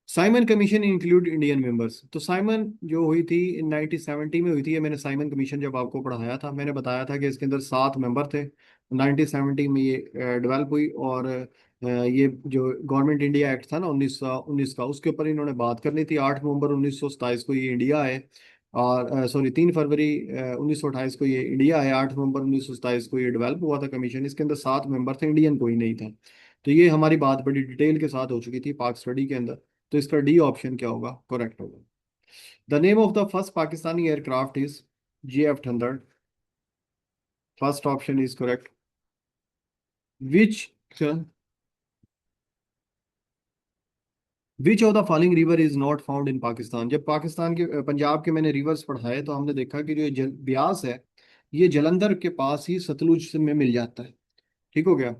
Simon commission include Indian members, तो साइमन जो हुई थी 1970 में हुई थी। ये मैंने साइमन कमीशन जब आपको पढ़ाया था, मैंने बताया था कि इसके अंदर 7 मेंबर थे। 1970 में ये डेवलप हुई, और ये जो गवर्नमेंट इंडिया एक्ट था ना 1919 का, उसके ऊपर इन्होंने बात करनी थी। 8 नवंबर 1927 को ये इंडिया आए, और सॉरी 3 फरवरी 1928 को ये इंडिया आया। 8 नवंबर 1927 को ये डेवलप हुआ था कमीशन। इसके अंदर 7 मेंबर थे, इंडियन कोई नहीं था। तो ये हमारी बात बड़ी डिटेल के साथ हो चुकी थी पाक स्टडी के अंदर। तो इसका डी ऑप्शन क्या होगा, करेक्ट होगा। The name of the first Pakistani aircraft is GF-100। First option is correct. Which which of the following river is not found in Pakistan, जब पाकिस्तान के पंजाब के मैंने रिवर्स पढ़ाए तो हमने देखा कि जो ये ब्यास है, ये जलंधर के पास ही सतलुज में मिल जाता है। ठीक हो गया,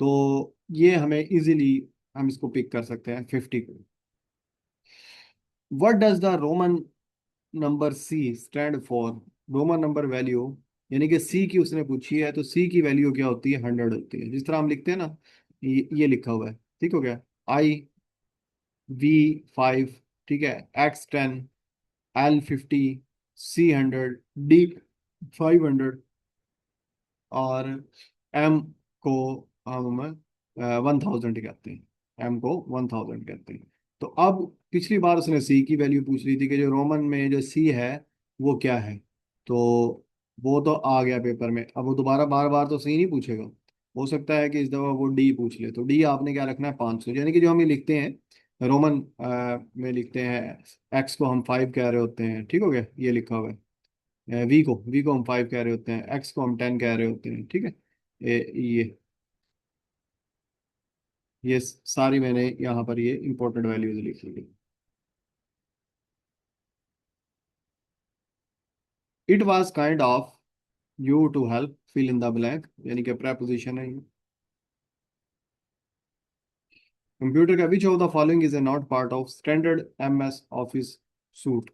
तो ये हमें इजीली हम इसको पिक कर सकते हैं 50 को। What does the roman number C stand for, roman number value, यानी कि सी की उसने पूछी है, तो सी की वैल्यू क्या होती है, 100 होती है। जिस तरह हम लिखते हैं ना, ये लिखा हुआ है, ठीक हो गया। IV5, ठीक है, X10, L50, C100, D500, और M को हम 1000 कहते हैं। M को 1000 कहते हैं। तो अब पिछली बार उसने सी की वैल्यू पूछ रही थी कि जो रोमन में जो सी है वो क्या है, तो वो तो आ गया पेपर में। अब वो दोबारा बार बार तो सी नहीं पूछेगा, हो सकता है कि इस दफा वो डी पूछ ले। तो डी आपने क्या रखना है, 500, यानी कि जो हम ये लिखते हैं रोमन में लिखते हैं, एक्स को हम 5 कह रहे होते हैं, ठीक हो गया, ये लिखा हुआ है। वी को हम 5 कह रहे होते हैं, एक्स को हम 10 कह रहे होते हैं, ठीक है। ये सारी मैंने यहाँ पर ये इंपॉर्टेंट वैल्यूज लिखी थी। It was kind of you to help fill in the blank, यानी कि प्रेपोजिशन है ये। कंप्यूटर का which of the following is a not part of standard MS office suite.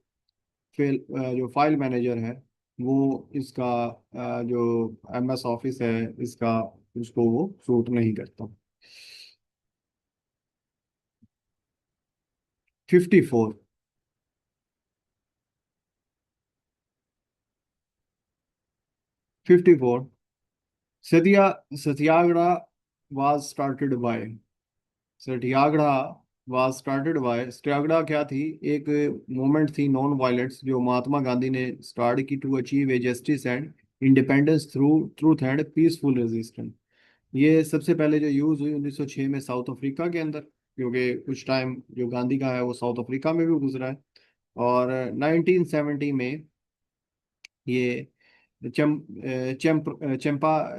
जो फाइल मैनेजर है वो इसका जो MS ऑफिस है इसका, उसको वो सूट नहीं करता। 54। 54, सतिया satyagraha was started by, satyagraha was started by, satyagraha क्या थी, एक मूवमेंट थी नॉन वायलेंस जो महात्मा गांधी ने स्टार्ट की, to achieve a justice and independence through truth and peaceful resistance. ये सबसे पहले जो यूज हुई 1906 में साउथ अफ्रीका के अंदर, क्योंकि कुछ टाइम जो गांधी का है वो साउथ अफ्रीका में भी गुजरा है। और 1970 में ये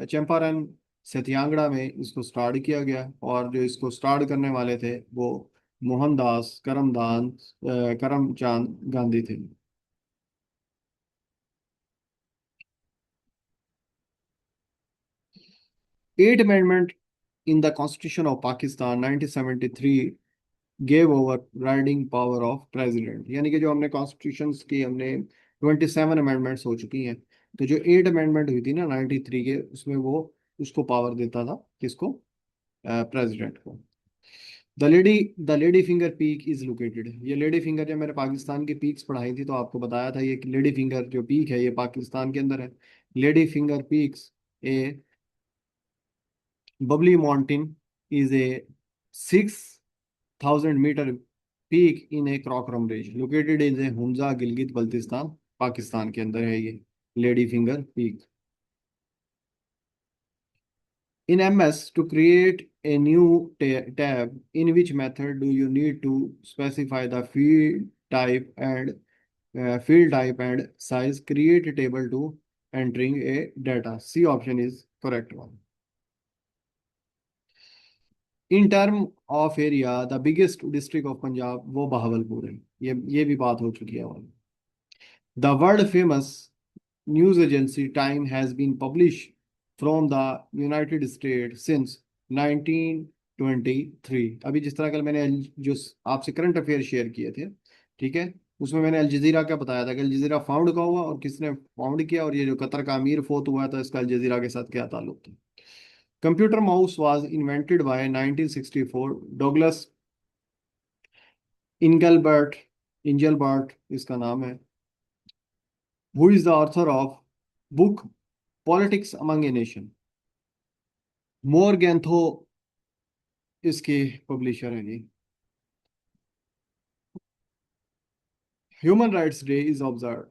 चंपारण सत्याग्रह में इसको स्टार्ट किया गया, और जो इसको स्टार्ट करने वाले थे वो मोहनदास करमचंद गांधी थे। 8 amendment in the constitution of Pakistan 1973 gave over riding power of president, यानी कि जो हमने कॉन्स्टिट्यूशन की हमने 27 अमेंडमेंट्स हो चुकी हैं, तो जो 8 अमेंडमेंट हुई थी ना 93 के, उसमें वो उसको पावर देता था, किसको, प्रेसिडेंट को। The lady finger peak is located, ये लेडी फिंगर, जब मैंने पाकिस्तान की पीक्स पढ़ाई थी तो आपको बताया था ये लेडी फिंगर जो पीक है ये पाकिस्तान के अंदर है। Lady finger peaks a Bubli mountain is a 6,000 metre peak in a Karakoram range located in a Hunza Gilgit Baltistan, Pakistan के अंदर है ये lady finger peak. In MS, to create a new tab, in which method do you need to specify the field type and size? Create a table to entering a data. C option is correct one. In term of area, the biggest district of Punjab वो बहावलपुर है, ये भी बात हो चुकी है। The world famous news agency Time has been published from the United States since 1923। अभी जिस तरह कल मैंने जो आपसे करंट अफेयर शेयर किए थे, ठीक है, उसमें मैंने अल जजीरा का बताया था कि अल जजीरा फाउंड का हुआ और किसने फाउंड किया, और ये जो कतर का अमीर फोत हुआ था इसका अल जजीरा के साथ क्या ताल्लुक था। Computer mouse was invented by 1964 Douglas Engelbart Engelbart इसका नाम है। Who is the author of book politics among a nation? Morgenthau इसके पब्लिशर हैं जी। Human rights day is observe,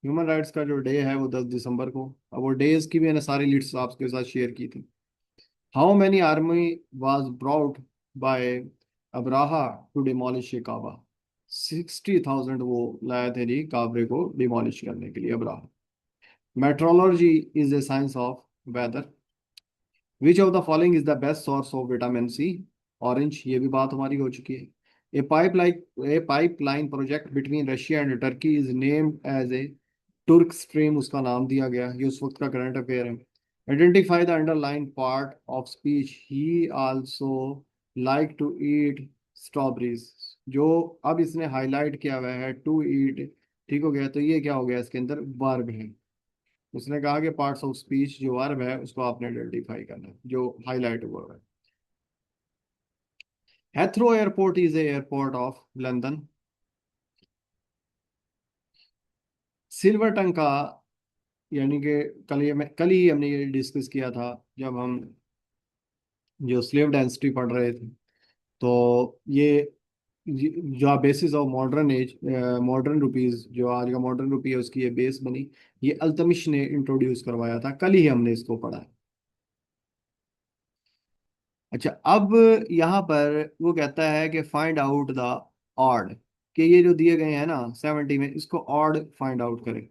human rights का जो डे है वो 10 दिसंबर को। अब वो डेज की भी मैंने सारी लिस्ट आपके साथ शेयर की थी। How many army was brought by Abraha to demolish a Kaaba? 60,000 वो लाए थे जी काबरे को डिमोलिश करने के लिए Abraha. Metrology is a science of weather. Which of the following is the best source of vitamin C? Orange, ये भी बात हमारी हो चुकी है। A pipeline project between Russia and Turkey is named as a Turk stream, उसका नाम दिया गया, ये उस वक्त का करंट अफेयर है। Identify the underline part of speech he also like to eat strawberries, जो अब इसने हाईलाइट किया हुआ है टू ईट, ठीक हो गया, तो ये क्या हो गया, इसके अंदर वर्ब है। उसने कहा कि पार्ट्स ऑफ स्पीच जो वर्ब है उसको आपने आइडेंटिफाई करना है जो हाईलाइट हुआ है। Heathrow airport is a airport of London. Silver tongue का, यानी कि कल ही हमने ये डिस्कस किया था जब हम जो स्लेव डेंसिटी पढ़ रहे थे। तो जो basis of modern age modern rupees, जो आज का मॉडर्न रुपी है उसकी ये बेस बनी, ये अल्तमिश ने इंट्रोड्यूस करवाया था, कल ही हमने इसको पढ़ा है। अच्छा, अब यहाँ पर वो कहता है कि फाइंड आउट द ऑड, कि ये जो दिए गए हैं ना 70 में, इसको ऑड फाइंड आउट करें।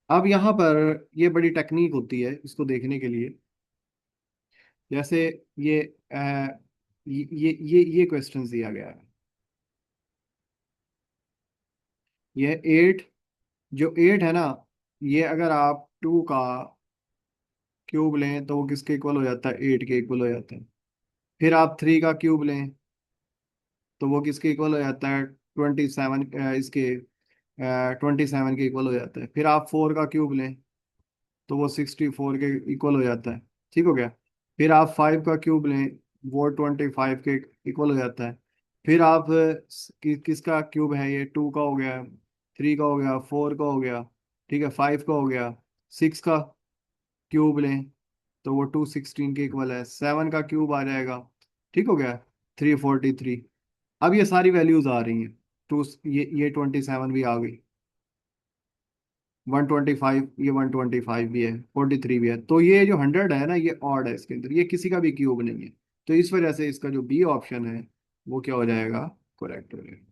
अब यहाँ पर ये बड़ी टेक्निक होती है इसको देखने के लिए। जैसे ये ये क्वेश्चन दिया गया है, ये 8, जो 8 है ना, ये अगर आप 2 का क्यूब लें तो वो किसके इक्वल हो जाता है, 8 के इक्वल हो जाता है। फिर आप 3 का क्यूब लें तो वो किसके इक्वल हो जाता है, 27, इसके 27 के इक्वल हो जाता है। फिर आप 4 का क्यूब लें तो वो 64 के इक्वल हो जाता है, ठीक हो गया। फिर आप 5 का क्यूब लें, वो 25 के इक्वल हो जाता है। फिर आप किसका क्यूब है, ये 2 का हो गया, 3 का हो गया, 4 का हो गया, ठीक है, 5 का हो गया। 6 का क्यूब लें तो वो 216 के इक्वल है। 7 का क्यूब आ जाएगा, ठीक हो गया, 343। अब ये सारी वैल्यूज आ रही हैं, टू ये 27 भी आ गई, 125, ये 125 भी है, 43 भी है। तो ये जो 100 है ना, ये ऑड है, इसके अंदर ये किसी का भी क्यूब नहीं है। तो इस वजह से इसका जो बी ऑप्शन है वो क्या हो जाएगा, करेक्ट हो जाएगा।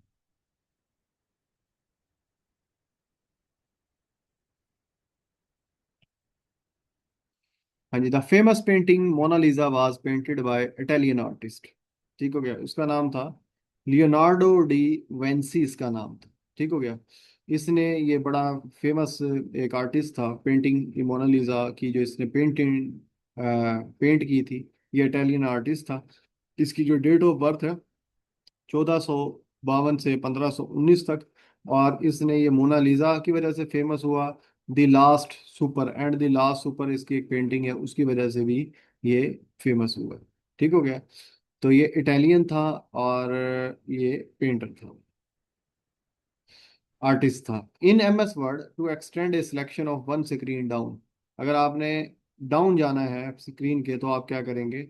हाँ जी, the famous painting Mona Lisa was painted by Italian artist, ठीक हो गया, उसका नाम था लियोनार्डो डी वेंसी, इसका नाम था, ठीक हो गया। इसने ये बड़ा फेमस एक आर्टिस्ट था, पेंटिंग मोनालिसा की जो इसने पेंट की थी, ये इटालियन आर्टिस्ट था। इसकी जो डेट ऑफ बर्थ है 1452 से 1519 तक। और इसने ये मोनालिसा की वजह से फेमस हुआ, the last super and the last super इसकी एक पेंटिंग है उसकी वजह से भी ये फेमस हुआ, ठीक हो गया। तो ये इटालियन था, और ये पेंटर था, आर्टिस्ट था। In MS word, to extend a selection of one screen down, अगर आपने डाउन जाना है स्क्रीन के, तो आप क्या करेंगे,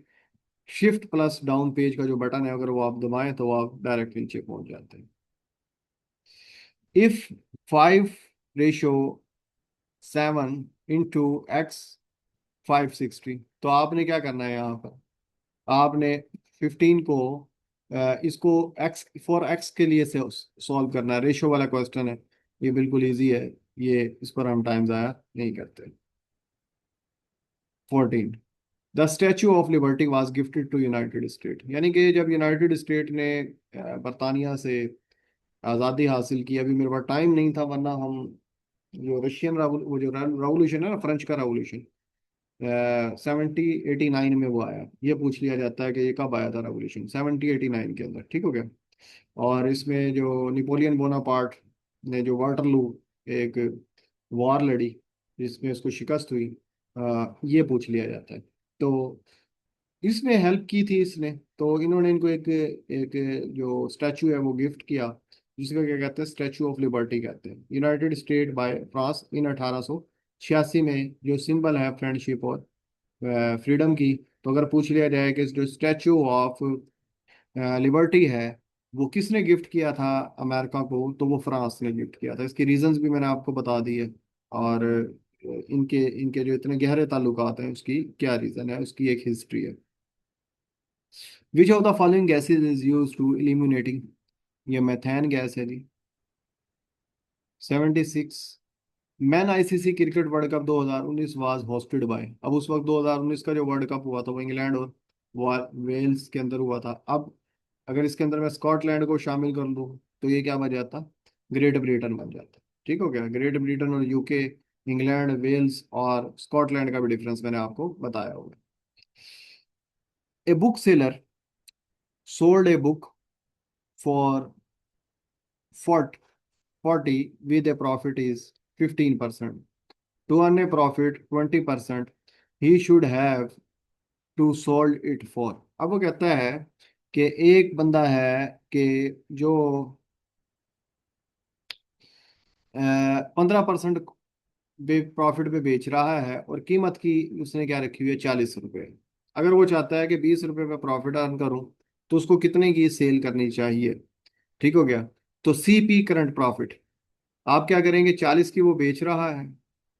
शिफ्ट प्लस डाउन पेज का जो बटन है, अगर वो आप दबाएं तो आप डायरेक्ट नीचे पहुंच जाते हैं। इफ 5/7 into x 560, तो आपने क्या करना है यहाँ पर, आपने 15 को इसको x फॉर x के लिए से सॉल्व करना है। रेशो वाला क्वेश्चन है, ये बिल्कुल इजी है, ये इस पर हम टाइम ज़ाया नहीं करते। 14, the statue of liberty was gifted to united state, यानी कि जब यूनाइटेड स्टेट ने बरतानिया से आज़ादी हासिल की, अभी मेरे पास टाइम नहीं था, वरना हम जो रशियन वो जो रेवोल्यूशन है ना, फ्रेंच का रेवोल्यूशन, 1789 में वो आया, ये पूछ लिया जाता है कि ये कब आया था रेवोल्यूशन, 1789 के अंदर, ठीक हो गया। और इसमें जो नेपोलियन बोनापार्ट ने जो वाटरलू एक वॉर लड़ी, जिसमें उसको शिकस्त हुई, ये पूछ लिया जाता है। तो इसमें हेल्प की थी इसने, तो इन्होंने इनको एक एक जो स्टैचू है वो गिफ्ट किया, जिसका क्या कहते हैं, स्टैचू ऑफ लिबर्टी कहते हैं, United state by France in 1886 में, जो सिंबल है फ्रेंडशिप और फ्रीडम की। तो अगर पूछ लिया जाए कि जो स्टैचू ऑफ लिबर्टी है वो किसने गिफ्ट किया था अमेरिका को, तो वो फ्रांस ने गिफ्ट किया था। इसके रीजंस भी मैंने आपको बता दिए, और इनके इनके जो इतने गहरे ताल्लुकात हैं उसकी क्या रीजन है, उसकी एक हिस्ट्री है। Which of the following gases is use to illuminating, ये मेथेन गैस है जी। 76, man ICC cricket world cup 2019 was hosted by, अब उस वक्त 2019 का जो वर्ल्ड कप हुआ था वो इंग्लैंड और वेल्स के अंदर हुआ था। अब अगर इसके अंदर मैं स्कॉटलैंड को शामिल कर दूं, तो ये क्या बन जाता, ग्रेट ब्रिटेन बन जाता। ठीक हो गया, ग्रेट ब्रिटेन और UK, इंग्लैंड, वेल्स और स्कॉटलैंड का भी डिफरेंस मैंने आपको बताया होगा। A book seller sold a book for 40 with a profit is 15%. To earn a profit 20%, he should have to sold it for। अब वो कहता है कि एक बंदा है कि जो 15% प्रॉफिट पे बेच रहा है, और कीमत की उसने क्या रखी हुई है, 40 रुपए। अगर वो चाहता है कि 20 रुपए पे प्रॉफिट अर्न करूं, तो उसको कितने की सेल करनी चाहिए, ठीक हो गया। तो CP करंट प्रॉफिट, आप क्या करेंगे, 40 की वो बेच रहा है,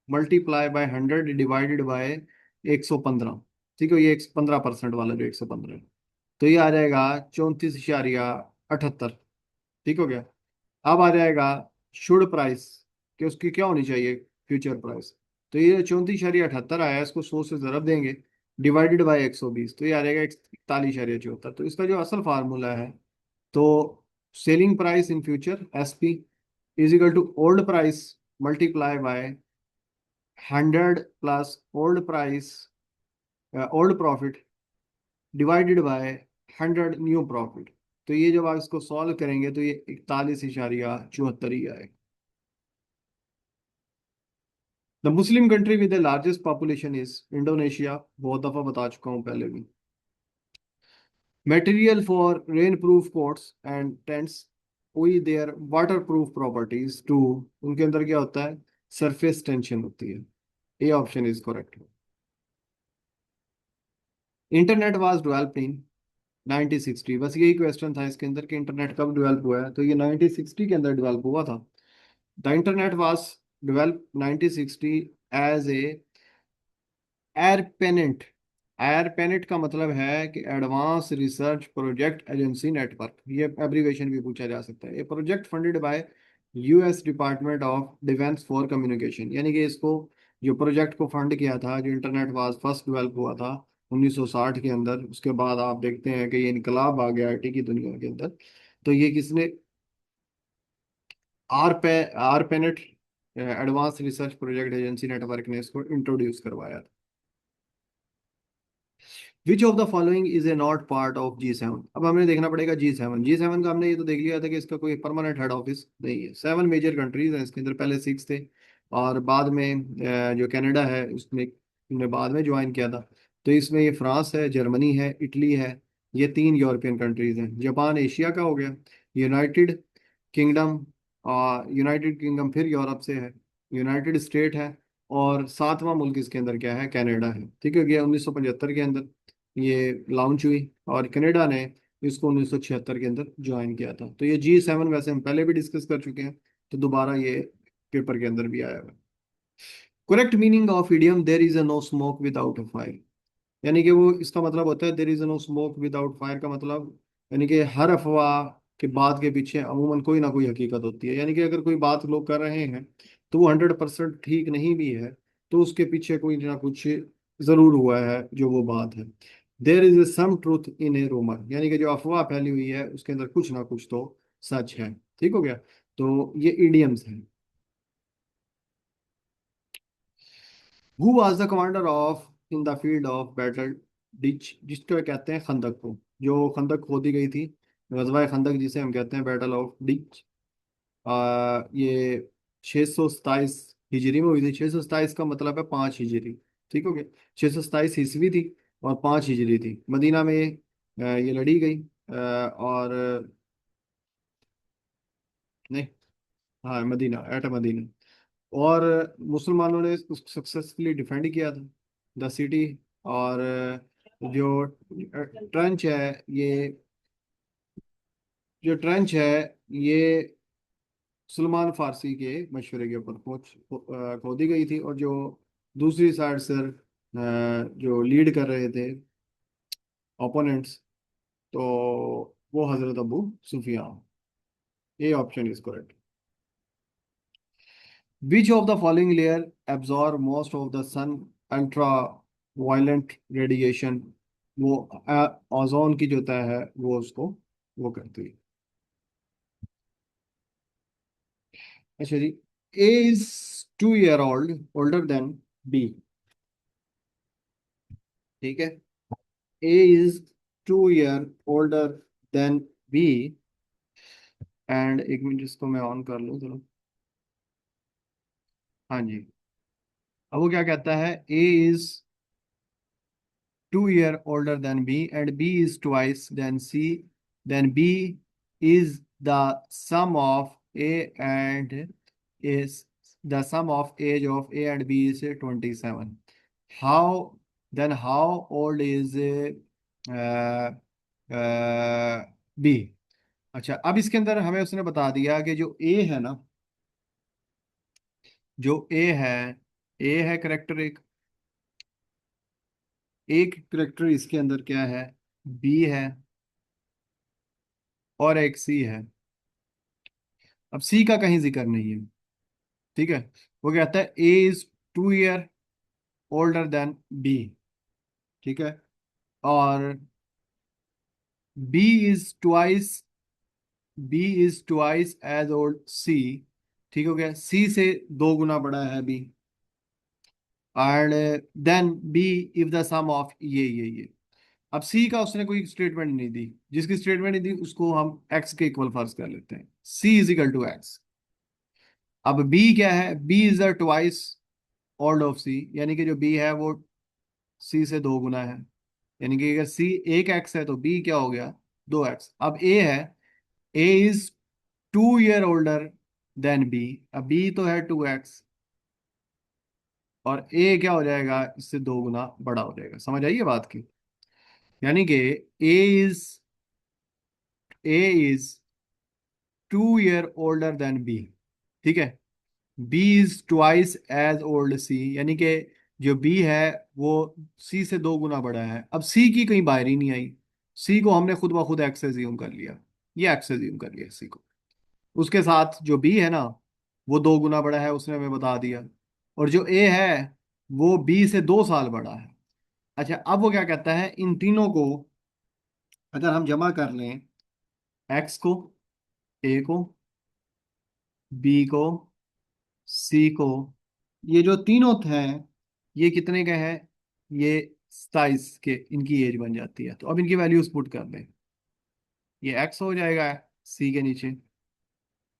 मल्टीप्लाई बाय 100 डिवाइडेड बाय 115, ठीक है, ये 15% वाला जो 115 है, तो ये आ जाएगा 34.78, ठीक हो गया। अब आ जाएगा शुड प्राइस, कि उसकी क्या होनी चाहिए, फ्यूचर प्राइस। तो ये 34.78 आया, इसको 100 से ज़रब देंगे, डिवाइडेड बाय 120, तो ये आ जाएगा 41.74। तो इसका जो असल फार्मूला है, तो selling price in future SP is equal to old price multiply by 100 plus old price, old profit divided by 100 new profit. तो ये जब आप इसको सॉल्व करेंगे तो ये 41.74 ही आएगा। The Muslim country with the largest population is Indonesia, बहुत दफा बता चुका हूँ पहले भी। Material for rain proof coats and tents we their water proof properties to, उनके अंदर क्या होता है, सरफेस टेंशन होती है। A option is correct. Internet was developed in 1960, बस यही क्वेश्चन था इसके अंदर कि इंटरनेट कब डेवलप हुआ है, तो ये 1960 के अंदर डेवलप हुआ था। The internet was develop 1960 as a ARPANET. ARPANET का मतलब है कि advance research project agency network, ये एब्रीवेशन भी पूछा जा सकता है। ये project funded by US department of defence for communication, यानी कि इसको जो प्रोजेक्ट को फंड किया था, जो इंटरनेट वाज फर्स्ट डेवलप हुआ था 1960 के अंदर, उसके बाद आप देखते हैं कि ये इनकलाब आ गया IT की दुनिया के अंदर। तो ये किसने, ARPANET advance research project agency network ने इसको इंट्रोड्यूस करवाया था। Which of the following is a not part of G7, अब हमें देखना पड़ेगा G7 का हमने ये तो देख लिया था कि इसका कोई परमानेंट हेड ऑफिस नहीं है। 7 मेजर कंट्रीज हैं इसके अंदर, पहले 6 थे, और बाद में जो कनाडा है उसने बाद में ज्वाइन किया था। तो इसमें ये फ्रांस है, जर्मनी है, इटली है, ये तीन यूरोपियन कंट्रीज हैं। जापान एशिया का हो गया। यूनाइटेड किंगडम, यूनाइटेड किंगडम फिर यूरोप से है। यूनाइटेड स्टेट है। और सातवां मुल्क इसके अंदर क्या है, कनाडा है। ठीक है, ये 1975 के अंदर ये लॉन्च हुई, और कनाडा ने इसको 1976 के अंदर ज्वाइन किया था। तो ये G7 वैसे हम पहले भी डिस्कस कर चुके हैं, तो दोबारा ये पेपर के अंदर भी आया हुआ है। Correct meaning of idiom there is a no smoke without a fire, यानी कि वो इसका मतलब होता है there is no smoke without fire का मतलब, यानी कि हर अफवाह के बात के पीछे अमूमन कोई ना कोई हकीकत होती है। यानी कि अगर कोई बात लोग कर रहे हैं तो वो 100% ठीक नहीं भी है, तो उसके पीछे कोई ना कुछ जरूर हुआ है जो वो बात है। There is some truth in a rumour, यानी कि जो अफवाह फैली हुई है उसके अंदर कुछ ना कुछ तो सच है। ठीक हो गया। तो ये इडियम्स हैं। Who was the commander of in the field of battle ditch, जिसको कहते हैं खंदक को, जो खंदक खोदी गई थी, गजवा खंदक जिसे हम कहते हैं बैटल ऑफ डिच। ये 627 हिजरी में हुई थी। 627 का मतलब है 5 हिजरी। ठीक हो गया। 627 ईस्वी थी और 5 हिजरी थी। मदीना में ये लड़ी गई। और नहीं, हाँ मदीना, एट मदीना। और मुसलमानों ने उसको सक्सेसफुली डिफेंड किया था, द सिटी। और जो ट्रंच है ये जो ट्रंच है ये सलमान फारसी के मशवरे के ऊपर खोदी गई थी। और जो दूसरी साइड से जो लीड कर रहे थे ओपोनेंट्स, तो वो हजरत अबू सुफियान। ये option is correct. Which of the following layer absorb most of the sun ultraviolet radiation? वो ओजोन की जो तह है वो उसको वो करती है। अच्छा जी। A is 2 year older than B. ठीक है। A is 2 year older than B. And एक मिनट इसको मैं ऑन कर लूँ चलो। हाँ जी। अब वो क्या कहता है, A is 2 year older than B and B is twice than C, then B is the sum of A and is the sum of age of A and B is 27. How then how old is B? अच्छा, अब इसके अंदर हमें उसने बता दिया कि जो A है ना, जो A है करेक्टर एक करेक्टर इसके अंदर क्या है, बी है, और एक सी है। अब सी का कहीं जिक्र नहीं है। ठीक है। वो कहता है A is 2 year older than B. ठीक है। और B is twice B is twice as old C. ठीक हो गया, सी से 2 गुना बड़ा है बी। And then B if the sum of ये अब सी का उसने कोई स्टेटमेंट नहीं दी, जिसकी स्टेटमेंट नहीं दी उसको हम एक्स के इक्वल फर्ज कर लेते हैं, C is equal to X. अब बी क्या है, B is the twice old of C, यानी कि जो बी है वो सी से 2 गुना है। यानी कि अगर सी एक एक्स है तो बी क्या हो गया, 2x। अब ए है, A is 2 year older than B. अब बी तो है 2x, और ए क्या हो जाएगा, इससे 2 गुना बड़ा हो जाएगा। समझ आइए बात की। यानी कि A is A is 2 year older than B. ठीक है। B is twice as old C, यानी कि जो बी है वो सी से 2 गुना बड़ा है। अब सी की कहीं बाहरी नहीं आई, सी को हमने खुद ब खुद एक्स एज्यूम कर लिया। ये एक्स एज्यूम कर लिया सी को। उसके साथ जो बी है ना, वो 2 गुना बड़ा है, उसने हमें बता दिया। और जो ए है वो बी से 2 साल बड़ा है। अच्छा, अब वो क्या कहता है, इन तीनों को अगर हम जमा कर लें, एक्स को, ए को, बी को, सी को, ये जो तीनों हैं ये कितने के हैं, ये 27 के इनकी एज बन जाती है। तो अब इनकी वैल्यूज पुट कर दें, ये एक्स हो जाएगा सी के नीचे।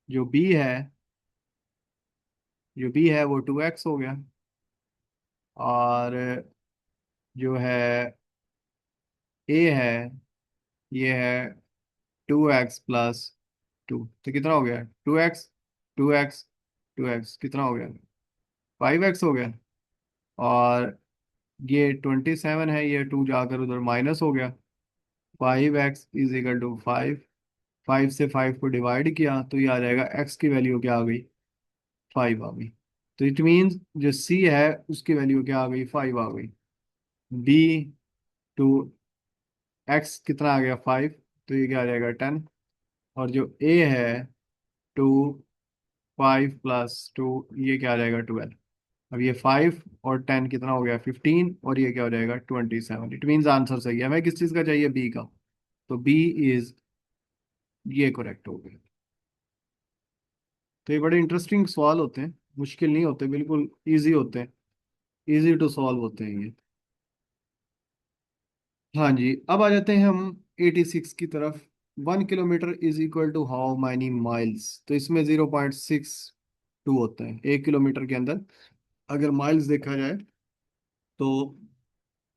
जो बी है जो बी है वो 2x हो गया। और जो है ए है ये है 2x+2, तो कितना हो गया? 2x, 2x, 2x, कितना हो गया? 5x हो गया। और ये 27 है, ये 2 जाकर उधर माइनस हो गया। 5x = 5। 5 से 5 को डिवाइड किया तो ये आ जाएगा, x की वैल्यू क्या आ गई? 5 आ गई। तो इट मीन्स जो c है उसकी वैल्यू क्या आ गई? 5 आ गई। b टू x कितना आ गया? 5, तो ये क्या आ जाएगा? 10। और जो a है, 2, 5 + 2, ये क्या आ जाएगा? 12। अब ये 5 और 10 कितना हो गया? 15, और ये क्या हो जाएगा? 27। इट मीन्स आंसर सही है। हमें किस चीज़ का चाहिए? बी का। तो बी इज, ये करेक्ट हो गया। तो ये बड़े इंटरेस्टिंग सवाल होते हैं, मुश्किल नहीं होते, बिल्कुल इजी होते हैं, इजी टू सॉल्व होते हैं ये। हाँ जी, अब आ जाते हैं हम 86 की तरफ। 1 kilometre is equal to how many miles? तो इसमें 0.62 होता है 1 किलोमीटर के अंदर। अगर माइल्स देखा जाए तो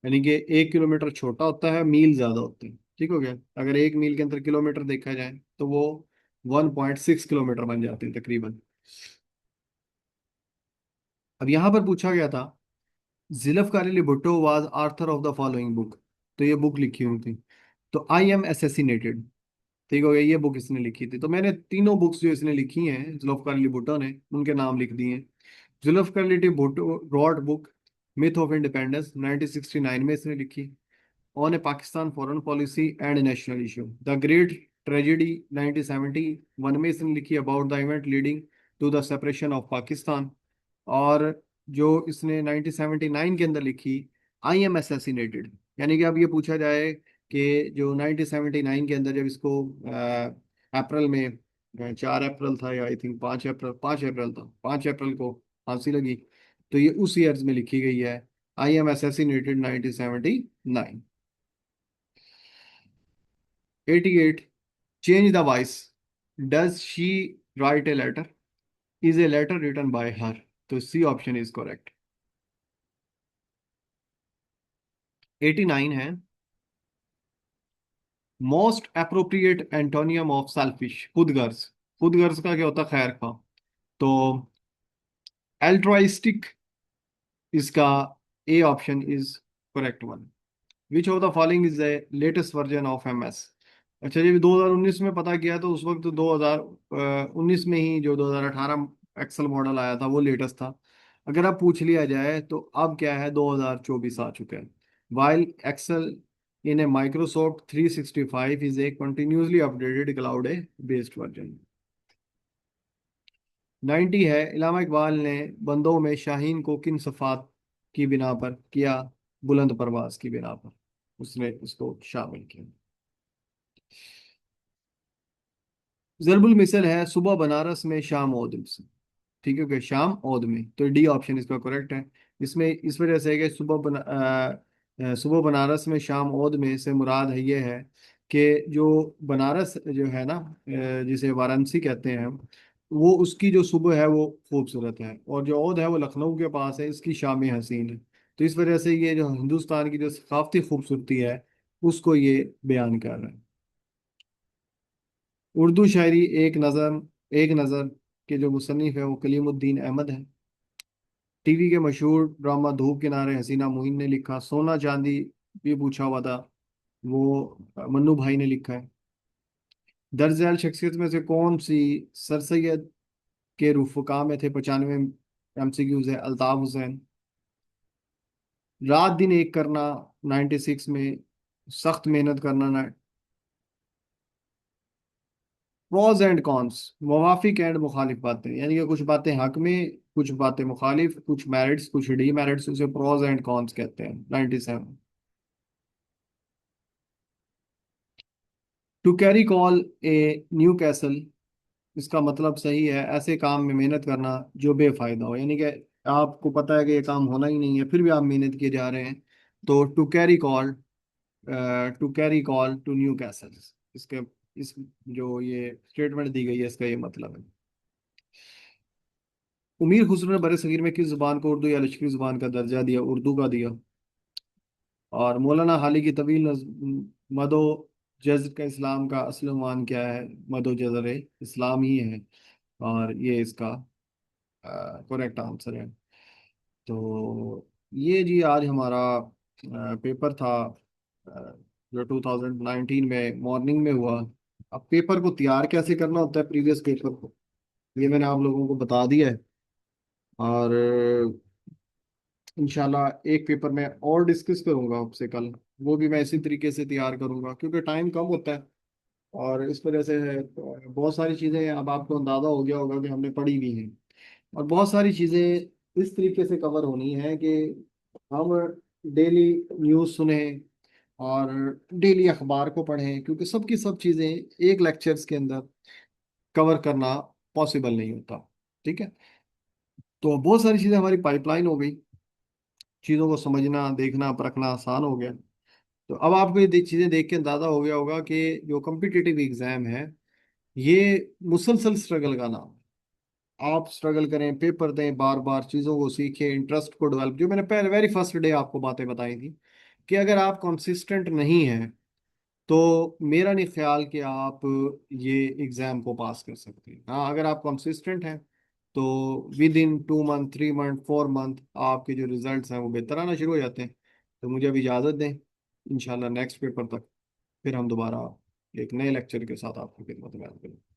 यानी कि 1 किलोमीटर छोटा होता है, मील ज्यादा होते हैं। ठीक हो गया? अगर 1 मील के अंदर किलोमीटर देखा जाए तो वो 1.6 किलोमीटर बन जाते हैं तकरीबन। अब यहाँ पर पूछा गया था, Zulfikar Bhutto was author of the following book. तो ये बुक लिखी हुई थी। तो आई एम असैसिनेटेड, ठीक हो गया, ये बुक इसने लिखी थी। तो मैंने तीनों बुक्स जो इसने लिखी हैं जुल्फकार भुट्टो ने, उनके नाम लिख दिए। Zulfikar Bhutto wrote book myth of independence 1969 में इसने लिखी। On a Pakistan foreign policy and national issue the great tragedy 1971 में इसने लिखी, about the event leading to the separation of Pakistan. और जो इसने 1979 के अंदर लिखी, आई एम असैसिनेटेड। यानी कि अब ये पूछा जाए कि जो 1979 के अंदर जब इसको अप्रैल में 4 अप्रैल था, या आई थिंक 5 अप्रैल, 5 अप्रैल था, 5 अप्रैल को फांसी लगी। तो ये उस ईयर्स में लिखी गई है, I am assassinated 1979। 88, change the voice, does she write a letter, is a letter written by her? तो सी ऑप्शन इज करेक्ट। 89 है, most appropriate antonym of selfish, खुदगर्ज। खुदगर्ज का क्या होता है? खैर खा। तो एल्ट्रुइस्टिक, इसका A option is correct one. Which of the following is the latest version of MS? अच्छा, जब 2019 में पता किया तो उस वक्त तो 2019 में ही जो 2018 एक्सेल मॉडल आया था वो लेटेस्ट था। अगर अब पूछ लिया जाए तो अब क्या है? 2024 आ चुका है। While Excel in a Microsoft 365 is a continuously updated cloud based version. 90 है, इलामा इकबाल ने बंदों में शाहीन को किन सिफात की बिना पर किया? बुलंद परवाज की बिना पर उसने उसको शामिल किया। जरबुल मिसल है, सुबह बनारस में शाम ओद में। ठीक है कि शाम ओद में, तो डी ऑप्शन इसका करेक्ट है। इसमें इस वजह से है कि सुबह बनारस में शाम ओद में से मुराद है ये है कि जो बनारस जो है ना, जिसे वाराणसी कहते हैं हम, वो उसकी जो सुबह है वो खूबसूरत है, और जो ओद है वो लखनऊ के पास है, इसकी शामें हसीन है। तो इस वजह से ये जो हिंदुस्तान की जो सकाफती खूबसूरती है उसको ये बयान कर रहा है। उर्दू शायरी एक नज़र के जो मुसन्निफ है वो कलीमुद्दीन अहमद है। टीवी के मशहूर ड्रामा धूप किनारे हसीना मुइन ने लिखा। सोना चांदी भी पूछा हुआ था, वो मन्नू भाई ने लिखा है। दर्ज झैल शख्सियत में से कौन सी सर सैयद के रुफका में थे? 95 एमसीक्यूज है। अल्ताफ हुसैन। रात दिन एक करना 96 में। सख्त मेहनत करना ना। प्रोज एंड कॉन्स, मुवाफिक एंड मुखालिफ बातें, यानी कि कुछ बातें हक में, कुछ बातें मुखालिफ, कुछ मेरिट्स कुछ डीमेरिट्स, उसे प्रोज एंड कॉन्स कहते हैं। 97। To carry coal a Newcastle, इसका मतलब सही है ऐसे काम में मेहनत करना जो बेफायदा हो, यानी कि आपको पता है कि ये काम होना ही नहीं है फिर भी आप मेहनत किए जा रहे हैं। तो to carry coal to Newcastles, इसके इस जो ये स्टेटमेंट दी गई है इसका ये मतलब है। उमीर खुसरो ने बरसगीर में किस जुबान को उर्दू या लश्करी जुबान का दर्जा दिया? उर्दू का दिया। और मौलाना हाली की तवील मदो जज़्र का इस्लाम का असल उन्वान क्या है? मदो जज़र इस्लाम ही है, और ये इसका करेक्ट आंसर है। तो ये जी आज हमारा पेपर था, जो 2019 में मॉर्निंग में हुआ। अब पेपर को तैयार कैसे करना होता है, प्रीवियस पेपर को, ये मैंने आप लोगों को बता दिया है। और इंशाल्लाह एक पेपर मैं और डिस्कस करूंगा आपसे कल, वो भी मैं इसी तरीके से तैयार करूंगा, क्योंकि टाइम कम होता है। और इस वजह से बहुत सारी चीज़ें अब आपको अंदाज़ा हो गया होगा कि हमने पढ़ी भी हैं, और बहुत सारी चीज़ें इस तरीके से कवर होनी है कि हम डेली न्यूज़ सुने और डेली अखबार को पढ़ें, क्योंकि सबकी सब चीज़ें एक लेक्चर्स के अंदर कवर करना पॉसिबल नहीं होता। ठीक है, तो बहुत सारी चीज़ें हमारी पाइपलाइन हो गई, चीज़ों को समझना देखना परखना आसान हो गया। तो अब आपको ये चीज़ें देख के अंदाज़ा हो गया होगा कि जो कम्पिटिटिव एग्ज़ाम है ये मुसलसल स्ट्रगल का नाम है। आप स्ट्रगल करें, पेपर दें, बार बार चीज़ों को सीखें, इंटरेस्ट को डेवलप, जो मैंने पहले वेरी फर्स्ट डे आपको बातें बताई थी कि अगर आप कंसिस्टेंट नहीं हैं तो मेरा नहीं ख्याल कि आप ये एग्ज़ाम को पास कर सकते हैं। हाँ, अगर आप कंसिस्टेंट हैं तो with in 2 month, 3 month, 4 month आपके जो रिजल्ट्स हैं वो बेहतर आना शुरू हो जाते हैं। तो मुझे अभी इजाज़त दें, इंशाल्लाह नेक्स्ट पेपर तक फिर हम दोबारा एक नए लेक्चर के साथ आपकी खिदमत में आएंगे।